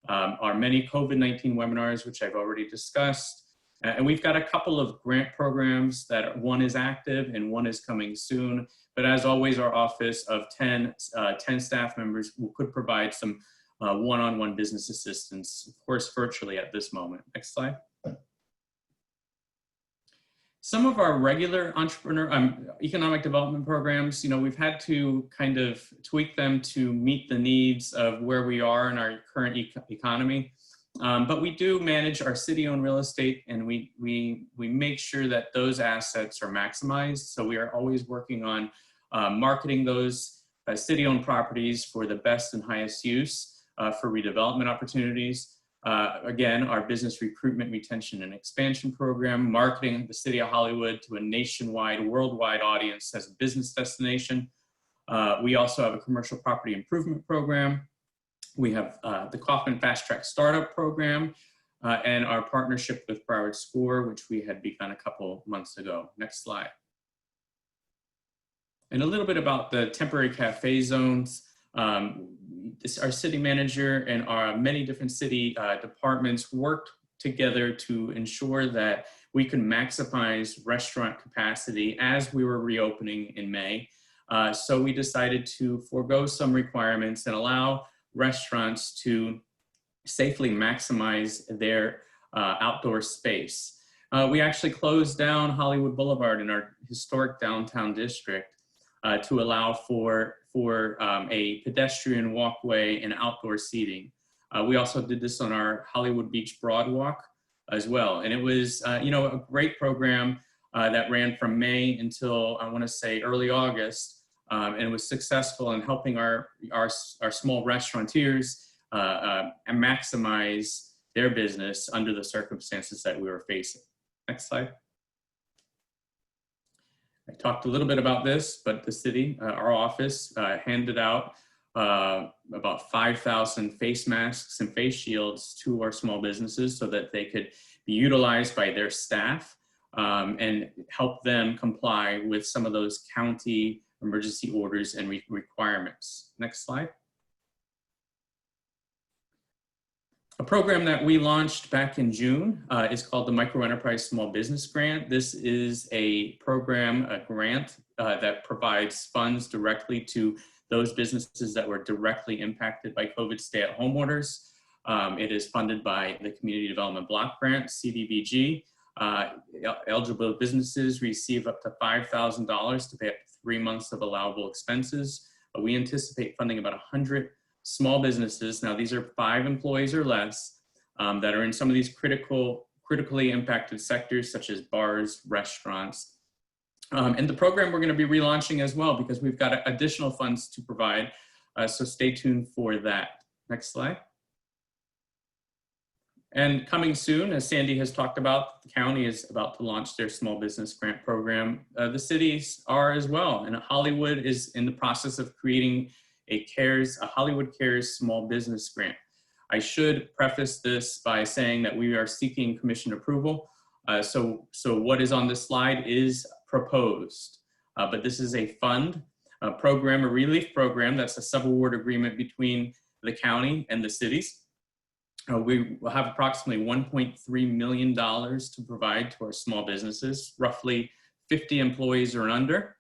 our many COVID-19 webinars, which I've already discussed. And we've got a couple of grant programs that one is active and one is coming soon. But as always, our office of 10 staff members could provide some one-on-one business assistance, of course, virtually at this moment. Next slide. Some of our regular economic development programs, we've had to kind of tweak them to meet the needs of where we are in our current economy. But we do manage our city-owned real estate, and we make sure that those assets are maximized. So we are always working on marketing those city-owned properties for the best and highest use for redevelopment opportunities. Again, our business recruitment, retention, and expansion program, marketing the city of Hollywood to a nationwide, worldwide audience as a business destination. We also have a commercial property improvement program. We have the Kauffman Fast Track Startup Program and our partnership with Broward Score, which we had begun a couple months ago. Next slide. And a little bit about the temporary cafe zones. Our city manager and our many different city departments worked together to ensure that we can maximize restaurant capacity as we were reopening in May. So we decided to forego some requirements and allow restaurants to safely maximize their outdoor space. We actually closed down Hollywood Boulevard in our historic downtown district to allow for a pedestrian walkway and outdoor seating. We also did this on our Hollywood Beach Broadwalk as well. And it was, a great program that ran from May until, I want to say, early August, and was successful in helping our small restaurateurs maximize their business under the circumstances that we were facing. Next slide. I talked a little bit about this, but the city, our office, handed out about 5,000 face masks and face shields to our small businesses so that they could be utilized by their staff and help them comply with some of those county emergency orders and requirements. Next slide. A program that we launched back in June is called the Micro Enterprise Small Business Grant. This is a program, a grant that provides funds directly to those businesses that were directly impacted by COVID stay-at-home orders. It is funded by the Community Development Block Grant, CDBG. Eligible businesses receive up to $5,000 to pay up to 3 months of allowable expenses. We anticipate funding about 100 small businesses. Now, these are 5 employees or less that are in some of these critically impacted sectors such as bars, restaurants. And the program we're going to be relaunching as well because we've got additional funds to provide. So stay tuned for that. Next slide. And coming soon, as Sandy has talked about, the county is about to launch their small business grant program. The cities are as well. And Hollywood is in the process of creating a Hollywood Cares small business grant. I should preface this by saying that we are seeking commission approval. So what is on this slide is proposed, but this is a fund, a program, a relief program that's a subaward agreement between the county and the cities. We will have approximately $1.3 million to provide to our small businesses, roughly 50 employees or under.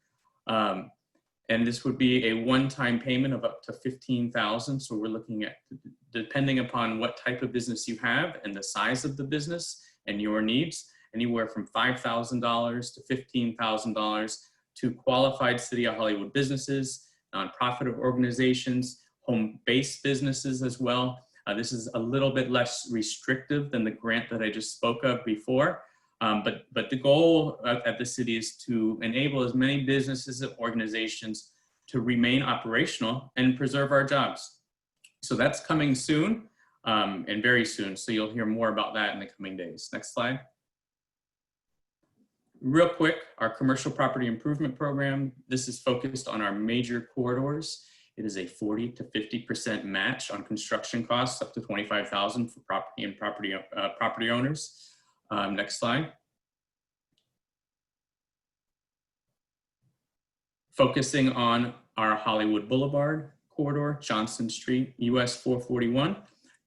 And this would be a one-time payment of up to $15,000. So we're looking at, depending upon what type of business you have and the size of the business and your needs, anywhere from $5,000 to $15,000 to qualified City of Hollywood businesses, nonprofit organizations, home-based businesses as well. This is a little bit less restrictive than the grant that I just spoke of before. But the goal at the city is to enable as many businesses and organizations to remain operational and preserve our jobs. So that's coming soon and very soon. So you'll hear more about that in the coming days. Next slide. Real quick, our commercial property improvement program. This is focused on our major corridors. It is a 40 to 50% match on construction costs, up to $25,000 for property and property owners. Next slide. focusing on our Hollywood Boulevard corridor, Johnson Street, US 441,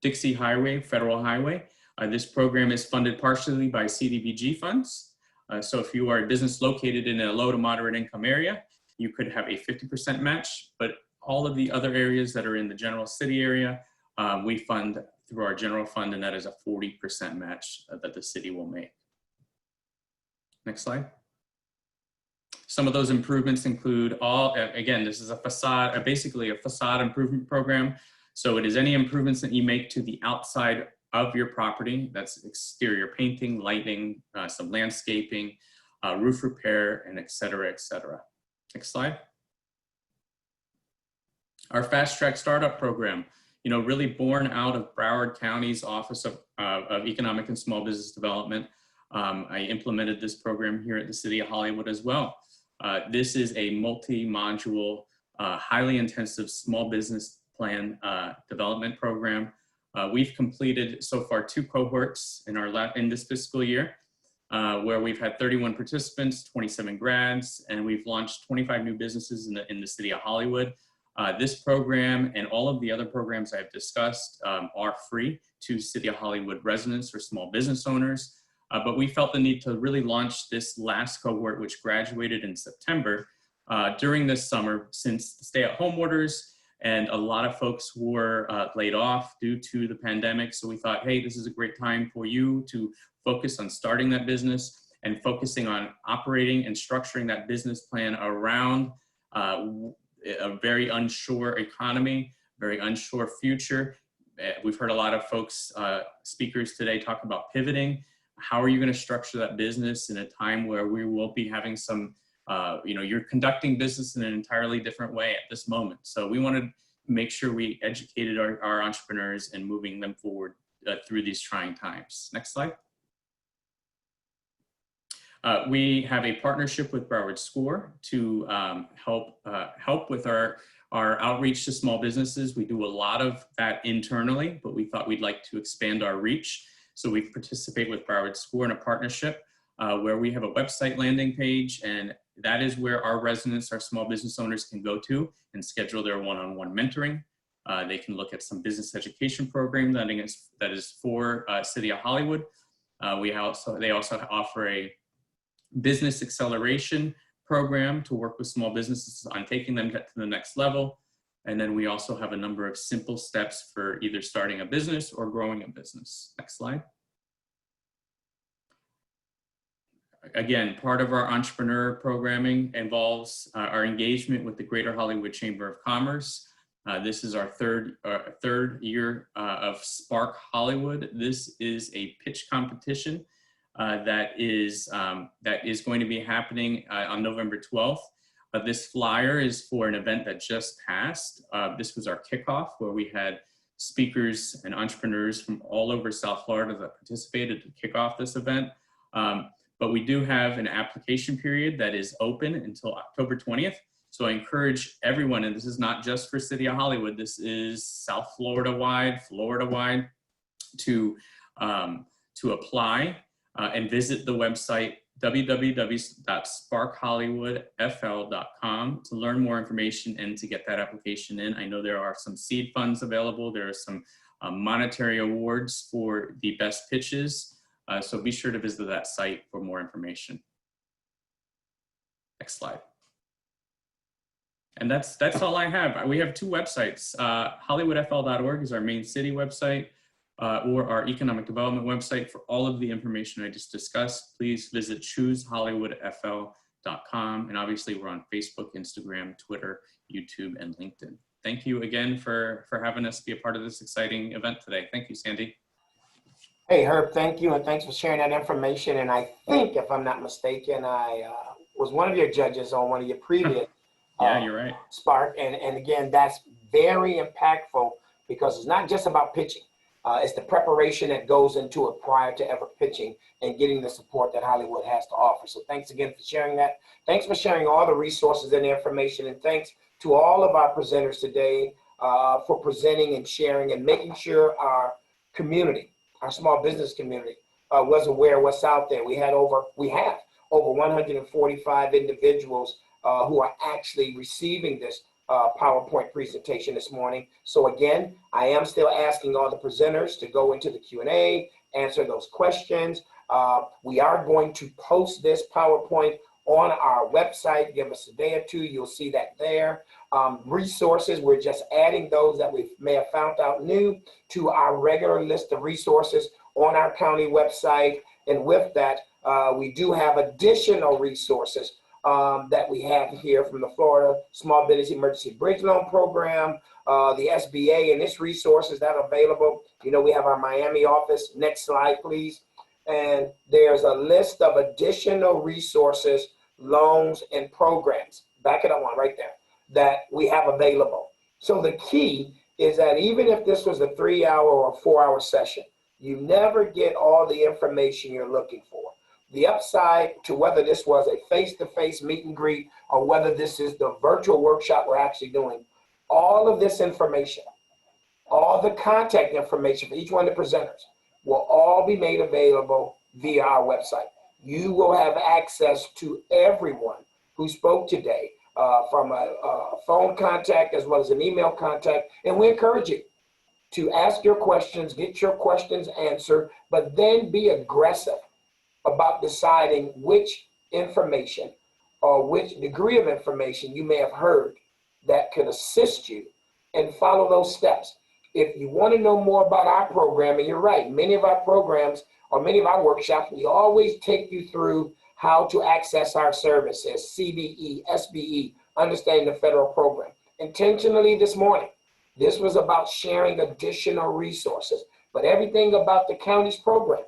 Dixie Highway, Federal Highway. This program is funded partially by CDBG funds. So if you are a business located in a low to moderate income area, you could have a 50% match, but all of the other areas that are in the general city area, we fund through our general fund, and that is a 40% match that the city will make. Next slide. Some of those improvements include again, this is a facade, basically a facade improvement program. So it is any improvements that you make to the outside of your property. That's exterior painting, lighting, some landscaping, roof repair, and et cetera, et cetera. Next slide. Our Fast Track Startup Program, really born out of Broward County's Office of Economic and Small Business Development. I implemented this program here at the City of Hollywood as well. This is a multi-module, highly intensive small business plan development program. We've completed so far 2 cohorts in this fiscal year, where we've had 31 participants, 27 grads, and we've launched 25 new businesses in the City of Hollywood. This program and all of the other programs I've discussed are free to City of Hollywood residents or small business owners. But we felt the need to really launch this last cohort, which graduated in September, during this summer, since the stay-at-home orders and a lot of folks were laid off due to the pandemic. So we thought, hey, this is a great time for you to focus on starting that business and focusing on operating and structuring that business plan around a very unsure economy, very unsure future. We've heard a lot of folks, speakers today, talk about pivoting. How are you going to structure that business in a time where we will be having some, you're conducting business in an entirely different way at this moment. So we wanted to make sure we educated our entrepreneurs and moving them forward through these trying times. Next slide. We have a partnership with Broward SCORE to help with our outreach to small businesses. We do a lot of that internally, but we thought we'd like to expand our reach. So we participate with Broward SCORE in a partnership where we have a website landing page, and that is where our residents, our small business owners can go to and schedule their one-on-one mentoring. They can look at some business education program that is for City of Hollywood. They also offer a business acceleration program to work with small businesses on taking them to the next level. And then we also have a number of simple steps for either starting a business or growing a business. Next slide. Again, part of our entrepreneur programming involves our engagement with the Greater Hollywood Chamber of Commerce. This is our third year of Spark Hollywood. This is a pitch competition that is going to be happening on November 12th. This flyer is for an event that just passed. This was our kickoff, where we had speakers and entrepreneurs from all over South Florida that participated to kick off this event. But we do have an application period that is open until October 20th. So I encourage everyone, and this is not just for City of Hollywood, this is South Florida-wide, to apply and visit the website www.sparkhollywoodfl.com to learn more information and to get that application in. I know there are some seed funds available. There are some monetary awards for the best pitches. So be sure to visit that site for more information. Next slide. And that's all I have. We have 2 websites. HollywoodFL.org is our main city website, or our economic development website. For all of the information I just discussed, please visit choosehollywoodfl.com. And obviously we're on Facebook, Instagram, Twitter, YouTube, and LinkedIn. Thank you again for having us be a part of this exciting event today. Thank you, Sandy. Hey, Herb, thank you, and thanks for sharing that information. And I think, if I'm not mistaken, I was one of your judges on one of your previous yeah, you're right. Spark. And again, that's very impactful, because it's not just about pitching. It's the preparation that goes into it prior to ever pitching and getting the support that Hollywood has to offer. So thanks again for sharing that. Thanks for sharing all the resources and the information. And thanks to all of our presenters today for presenting and sharing and making sure our community, our small business community, was aware of what's out there. We have over 145 individuals who are actually receiving this PowerPoint presentation this morning. So again, I am still asking all the presenters to go into the Q&A, answer those questions. We are going to post this PowerPoint on our website. Give us a day or two, you'll see that there. Resources, we're just adding those that we may have found out new to our regular list of resources on our county website. And with that, we do have additional resources that we have here from the Florida Small Business Emergency Bridge Loan Program, the SBA and its resources that are available. You know, we have our Miami office. Next slide, please. And there's a list of additional resources, loans, and programs. Back it up one right there that we have available. So the key is that even if this was a 3-hour or 4-hour session, you never get all the information you're looking for. The upside to whether this was a face-to-face meet and greet or whether this is the virtual workshop we're actually doing, all of this information, all the contact information for each one of the presenters will all be made available via our website. You will have access to everyone who spoke today, from a phone contact as well as an email contact. And we encourage you to ask your questions, get your questions answered, but then be aggressive about deciding which information or which degree of information you may have heard that could assist you, and follow those steps. If you want to know more about our program, and you're right, many of our programs or many of our workshops, we always take you through how to access our services, CBE, SBE, understanding the federal program. Intentionally this morning, this was about sharing additional resources, but everything about the county's program,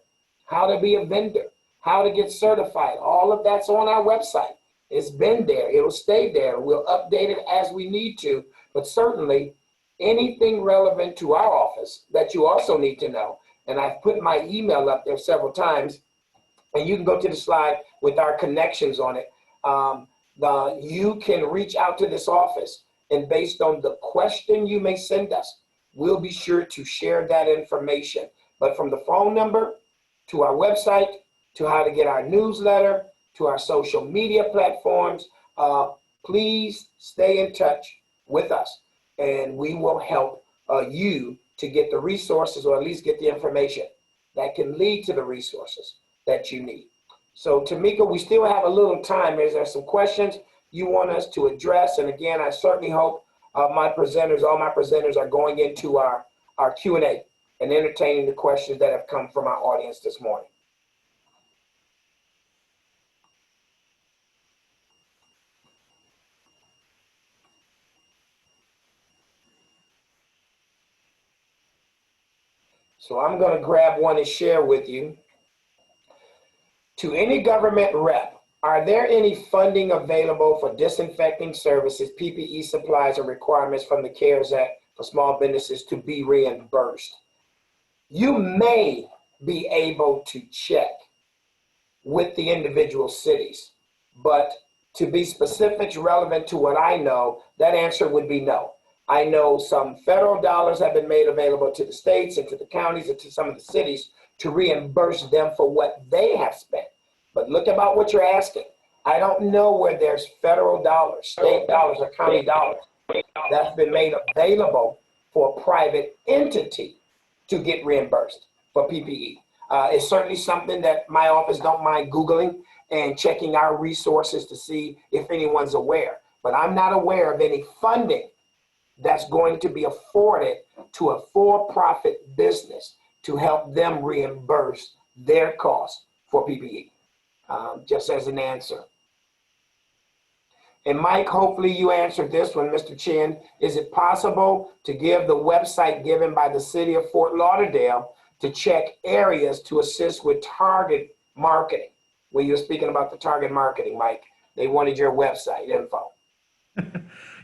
how to be a vendor, how to get certified, all of that's on our website. It's been there, it'll stay there. We'll update it as we need to, but certainly anything relevant to our office that you also need to know. And I've put my email up there several times, and you can go to the slide with our connections on it. You can reach out to this office, and based on the question you may send us, we'll be sure to share that information. But from the phone number to our website, to how to get our newsletter, to our social media platforms, please stay in touch with us, and we will help you to get the resources, or at least get the information that can lead to the resources that you need. So Tamika, we still have a little time. Is there some questions you want us to address? And again, I certainly hope all my presenters are going into our Q&A and entertaining the questions that have come from our audience this morning. So I'm going to grab one and share with you. To any government rep, are there any funding available for disinfecting services, PPE supplies, or requirements from the CARES Act for small businesses to be reimbursed? You may be able to check with the individual cities, but to be specifics relevant to what I know, that answer would be no. I know some federal dollars have been made available to the states and to the counties and to some of the cities to reimburse them for what they have spent. But look about what you're asking. I don't know where there's federal dollars, state dollars, or county dollars that's been made available for a private entity to get reimbursed for PPE. It's certainly something that my office don't mind Googling and checking our resources to see if anyone's aware. But I'm not aware of any funding that's going to be afforded to a for-profit business to help them reimburse their costs for PPE, just as an answer. And Mike, hopefully you answered this one, Mr. Chin. Is it possible to give the website given by the city of Fort Lauderdale to check areas to assist with target marketing? When you were speaking about the target marketing, Mike, they wanted your website info.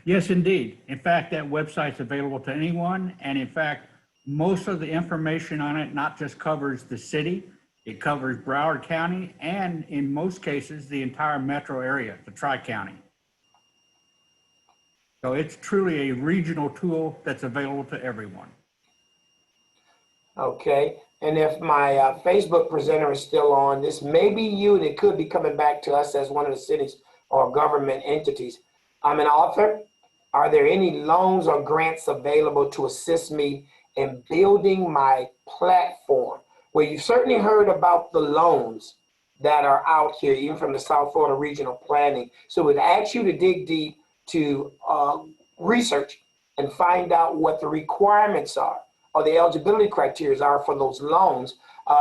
Yes, indeed. In fact, that website's available to anyone. And in fact, most of the information on it not just covers the city, it covers Broward County, and in most cases, the entire metro area, the Tri-County. So it's truly a regional tool that's available to everyone. Okay, and if my Facebook presenter is still on, this may be you, and it could be coming back to us as one of the city's or government entities. I'm an author. Are there any loans or grants available to assist me in building my platform? Well, you've certainly heard about the loans that are out here, even from the South Florida Regional Planning. So we'd ask you to dig deep to research and find out what the requirements are or the eligibility criteria are for those loans.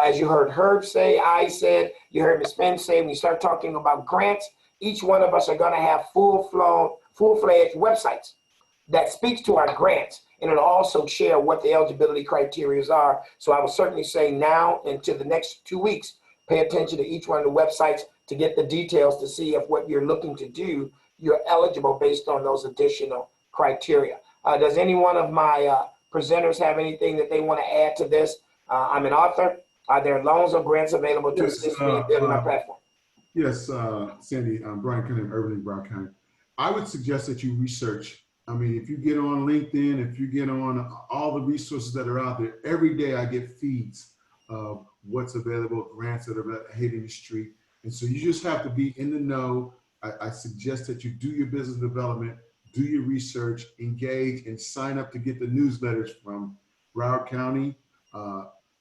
As you heard Herb say, I said, you heard Ms. Finn say, when you start talking about grants, each one of us are going to have full-fledged websites that speaks to our grants, and it'll also share what the eligibility criteria are. So I would certainly say now into the next 2 weeks, pay attention to each one of the websites to get the details to see if what you're looking to do, you're eligible based on those additional criteria. Does any one of my presenters have anything that they want to add to this? I'm an author. Are there loans or grants available to assist me in building my platform? Yes, Sandy, Brian Cunningham, Urban League, Broward County. I would suggest that you research. I mean, if you get on LinkedIn, if you get on all the resources that are out there, every day I get feeds of what's available, grants that are hitting the street. And so you just have to be in the know. I suggest that you do your business development, do your research, engage, and sign up to get the newsletters from Broward County,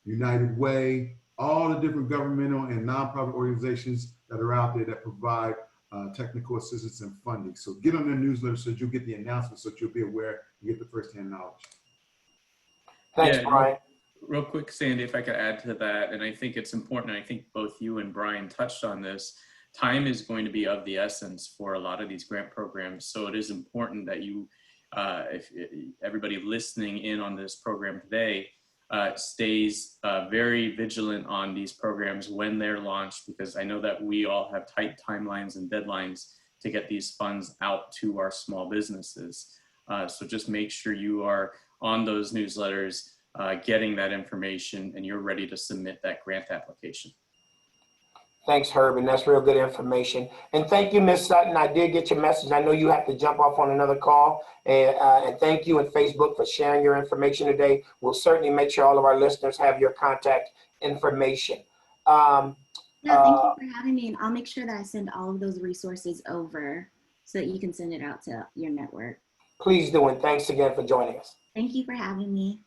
United Way, all the different governmental and nonprofit organizations that are out there that provide technical assistance and funding. So get on their newsletter so that you'll get the announcements, so that you'll be aware and get the firsthand knowledge. Thanks, Brian. Real quick, Sandy, if I could add to that, and I think it's important, and I think both you and Brian touched on this, time is going to be of the essence for a lot of these grant programs. So it is important that you, if everybody listening in on this program today, stays very vigilant on these programs when they're launched, because I know that we all have tight timelines and deadlines to get these funds out to our small businesses. So just make sure you are on those newsletters, getting that information, and you're ready to submit that grant application. Thanks, Herb, and that's real good information. And thank you, Ms. Sutton. I did get your message. I know you have to jump off on another call. And thank you and Facebook for sharing your information today. We'll certainly make sure all of our listeners have your contact information. Yeah, thank you for having me. And I'll make sure that I send all of those resources over so that you can send it out to your network. Please do, and thanks again for joining us. Thank you for having me.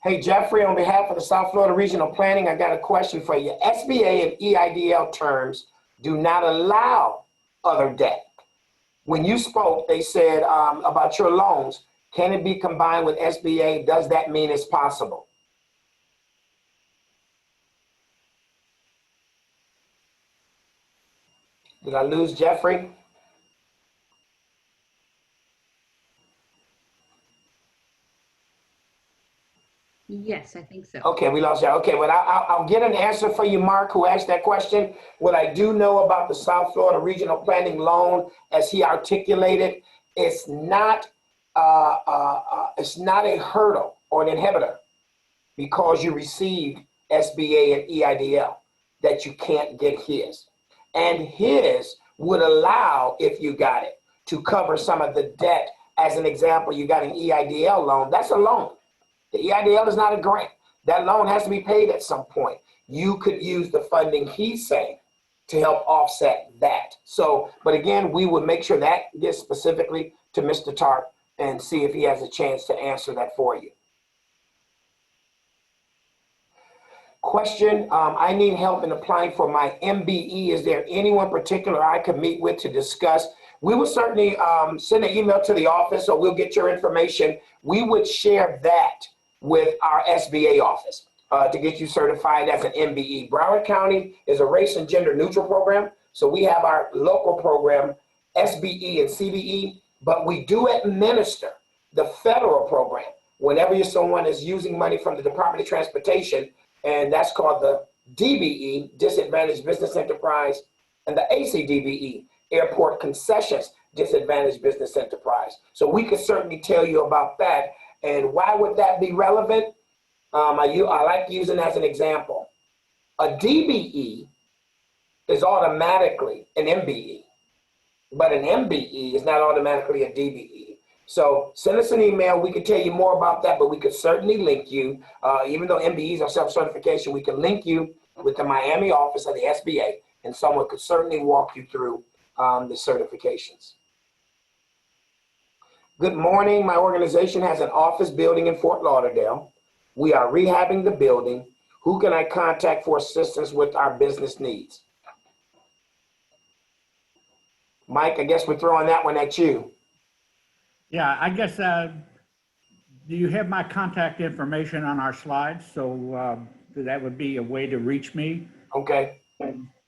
Hey, Jeffrey, on behalf of the South Florida Regional Planning, I got a question for you. SBA and EIDL terms do not allow other debt. When you spoke, they said about your loans, can it be combined with SBA? Does that mean it's possible? Did I lose Jeffrey? Yes, I think so. Okay, we lost you. Okay, well, I'll get an answer for you, Mark, who asked that question. What I do know about the South Florida Regional Planning loan, as he articulated, it's not a hurdle or an inhibitor because you received SBA and EIDL that you can't get his. And his would allow, if you got it, to cover some of the debt. As an example, you got an EIDL loan, that's a loan. The EIDL is not a grant. That loan has to be paid at some point. You could use the funding he's saying to help offset that. So, but again, we would make sure that gets specifically to Mr. Tarp and see if he has a chance to answer that for you. Question, I need help in applying for my MBE. Is there anyone particular I could meet with to discuss? We will certainly send an email to the office, or we'll get your information. We would share that with our SBA office to get you certified as an MBE. Broward County is a race and gender neutral program. So we have our local program, SBE and CBE, but we do administer the federal program whenever someone is using money from the Department of Transportation, and that's called the DBE, Disadvantaged Business Enterprise, and the ACDBE, Airport Concessions Disadvantaged Business Enterprise. So we could certainly tell you about that. And why would that be relevant? I like using as an example. A DBE is automatically an MBE, but an MBE is not automatically a DBE. So send us an email. We could tell you more about that, but we could certainly link you. Even though MBEs are self-certification, we can link you with the Miami office of the SBA, and someone could certainly walk you through the certifications. Good morning. My organization has an office building in Fort Lauderdale. We are rehabbing the building. Who can I contact for assistance with our business needs? Mike, I guess we're throwing that one at you. Yeah, I guess, do you have my contact information on our slides? So that would be a way to reach me. Okay.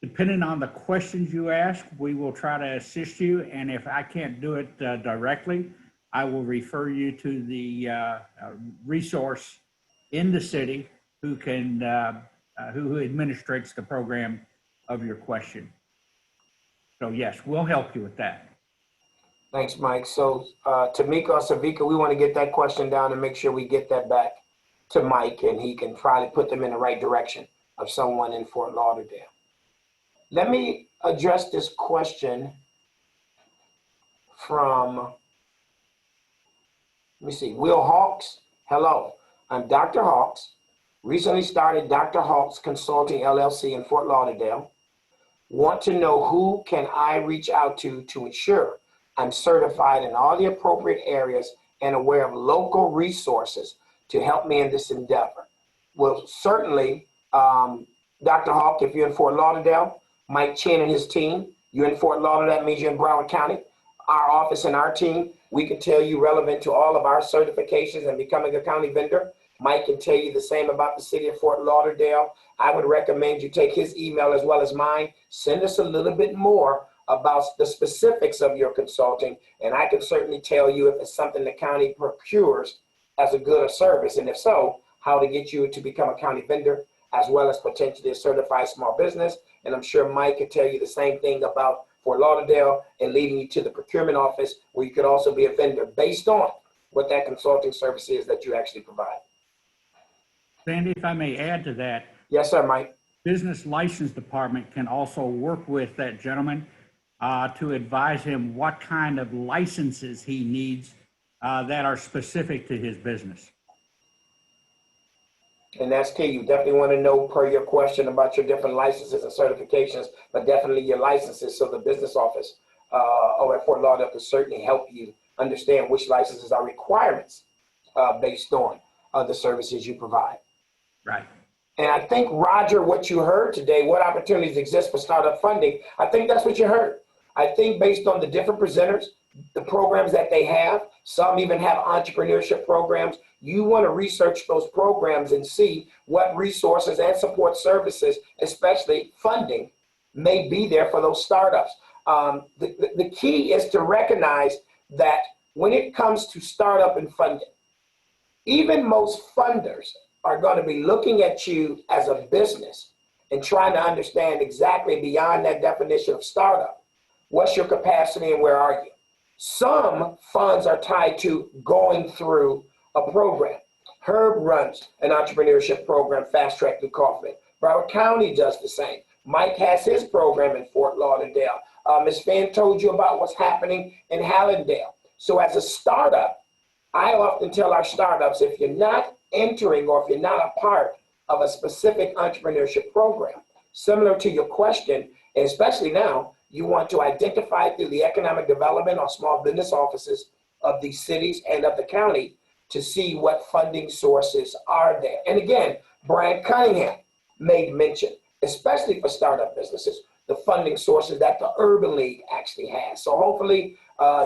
Depending on the questions you ask, we will try to assist you. And if I can't do it directly, I will refer you to the resource in the city who can, who administrates the program of your question. So yes, we'll help you with that. Thanks, Mike. So Tamika or Savika, we want to get that question down and make sure we get that back to Mike, and he can try to put them in the right direction of someone in Fort Lauderdale. Let me address this question from, let me see, Will Hawks. Hello, I'm Dr. Hawks. Recently started Dr. Hawks Consulting LLC in Fort Lauderdale. Want to know who can I reach out to ensure I'm certified in all the appropriate areas and aware of local resources to help me in this endeavor. Well, certainly, Dr. Hawk, if you're in Fort Lauderdale, Mike Chin and his team, you're in Fort Lauderdale, that means you're in Broward County. Our office and our team, we can tell you relevant to all of our certifications and becoming a county vendor. Mike can tell you the same about the city of Fort Lauderdale. I would recommend you take his email as well as mine. Send us a little bit more about the specifics of your consulting, and I can certainly tell you if it's something the county procures as a good or service, and if so, how to get you to become a county vendor, as well as potentially a certified small business. And I'm sure Mike can tell you the same thing about Fort Lauderdale and leading you to the procurement office, where you could also be a vendor based on what that consulting service is that you actually provide. Sandy, if I may add to that. Yes, sir, Mike. Business License Department can also work with that gentleman to advise him what kind of licenses he needs that are specific to his business. And that's key. You definitely want to know, per your question, about your different licenses and certifications, but definitely your licenses, so the business office over at Fort Lauderdale can certainly help you understand which licenses are requirements based on the services you provide. Right. And I think, Roger, what you heard today, what opportunities exist for startup funding, I think that's what you heard. I think based on the different presenters, the programs that they have, some even have entrepreneurship programs, you want to research those programs and see what resources and support services, especially funding, may be there for those startups. The key is to recognize that when it comes to startup and funding, even most funders are going to be looking at you as a business and trying to understand exactly beyond that definition of startup. What's your capacity and where are you? Some funds are tied to going through a program. Herb runs an entrepreneurship program, Fast Track through Kaufman. Broward County does the same. Mike has his program in Fort Lauderdale. Ms. Fan told you about what's happening in Hallandale. So as a startup, I often tell our startups, if you're not entering or if you're not a part of a specific entrepreneurship program, similar to your question, and especially now, you want to identify through the economic development or small business offices of these cities and of the county to see what funding sources are there. And again, Brian Cunningham made mention, especially for startup businesses, the funding sources that the Urban League actually has. So hopefully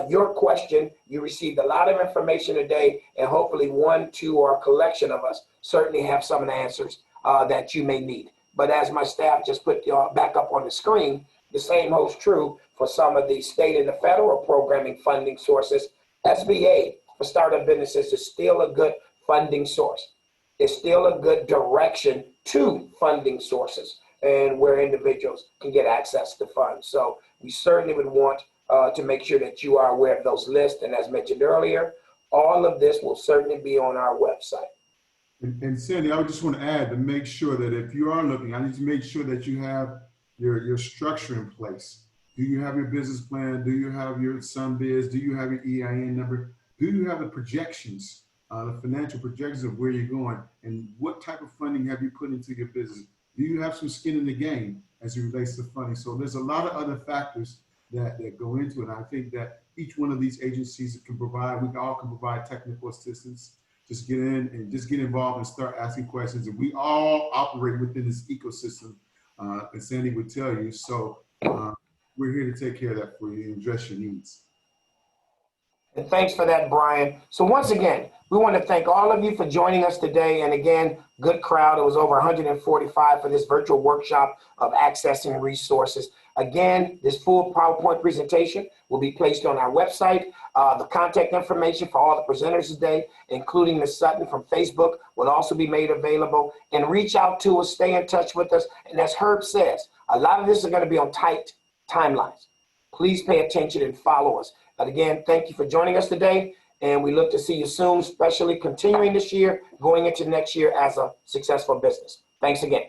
your question, you received a lot of information today, and hopefully one, two, or a collection of us certainly have some of the answers that you may need. But as my staff just put back up on the screen, the same holds true for some of the state and the federal programming funding sources. SBA for startup businesses is still a good funding source. It's still a good direction to funding sources and where individuals can get access to funds. So we certainly would want to make sure that you are aware of those lists. And as mentioned earlier, all of this will certainly be on our website. And Sandy, I would just want to add to make sure that if you are looking, I need to make sure that you have your structure in place. Do you have your business plan? Do you have your SunBiz? Do you have your EIN number? Do you have the projections, the financial projections of where you're going, and what type of funding have you put into your business? Do you have some skin in the game as it relates to funding? So there's a lot of other factors that go into it. And I think that each one of these agencies can provide, we all can provide technical assistance. Just get in and just get involved and start asking questions. And we all operate within this ecosystem, and Sandy would tell you. So we're here to take care of that for you and address your needs. And thanks for that, Brian. So once again, we want to thank all of you for joining us today. And again, good crowd. It was over 145 for this virtual workshop of accessing resources. Again, this full PowerPoint presentation will be placed on our website. The contact information for all the presenters today, including Ms. Sutton from Facebook, will also be made available. And reach out to us, stay in touch with us. And as Herb says, a lot of this is going to be on tight timelines. Please pay attention and follow us. But again, thank you for joining us today. And we look to see you soon, especially continuing this year, going into next year as a successful business. Thanks again.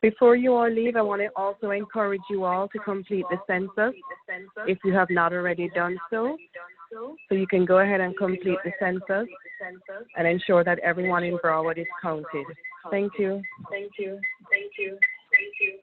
Before you all leave, I want to also encourage you all to complete the census if you have not already done so. So you can go ahead and complete the census and ensure that everyone in Broward is counted. Thank you. Thank you. Thank you. Thank you.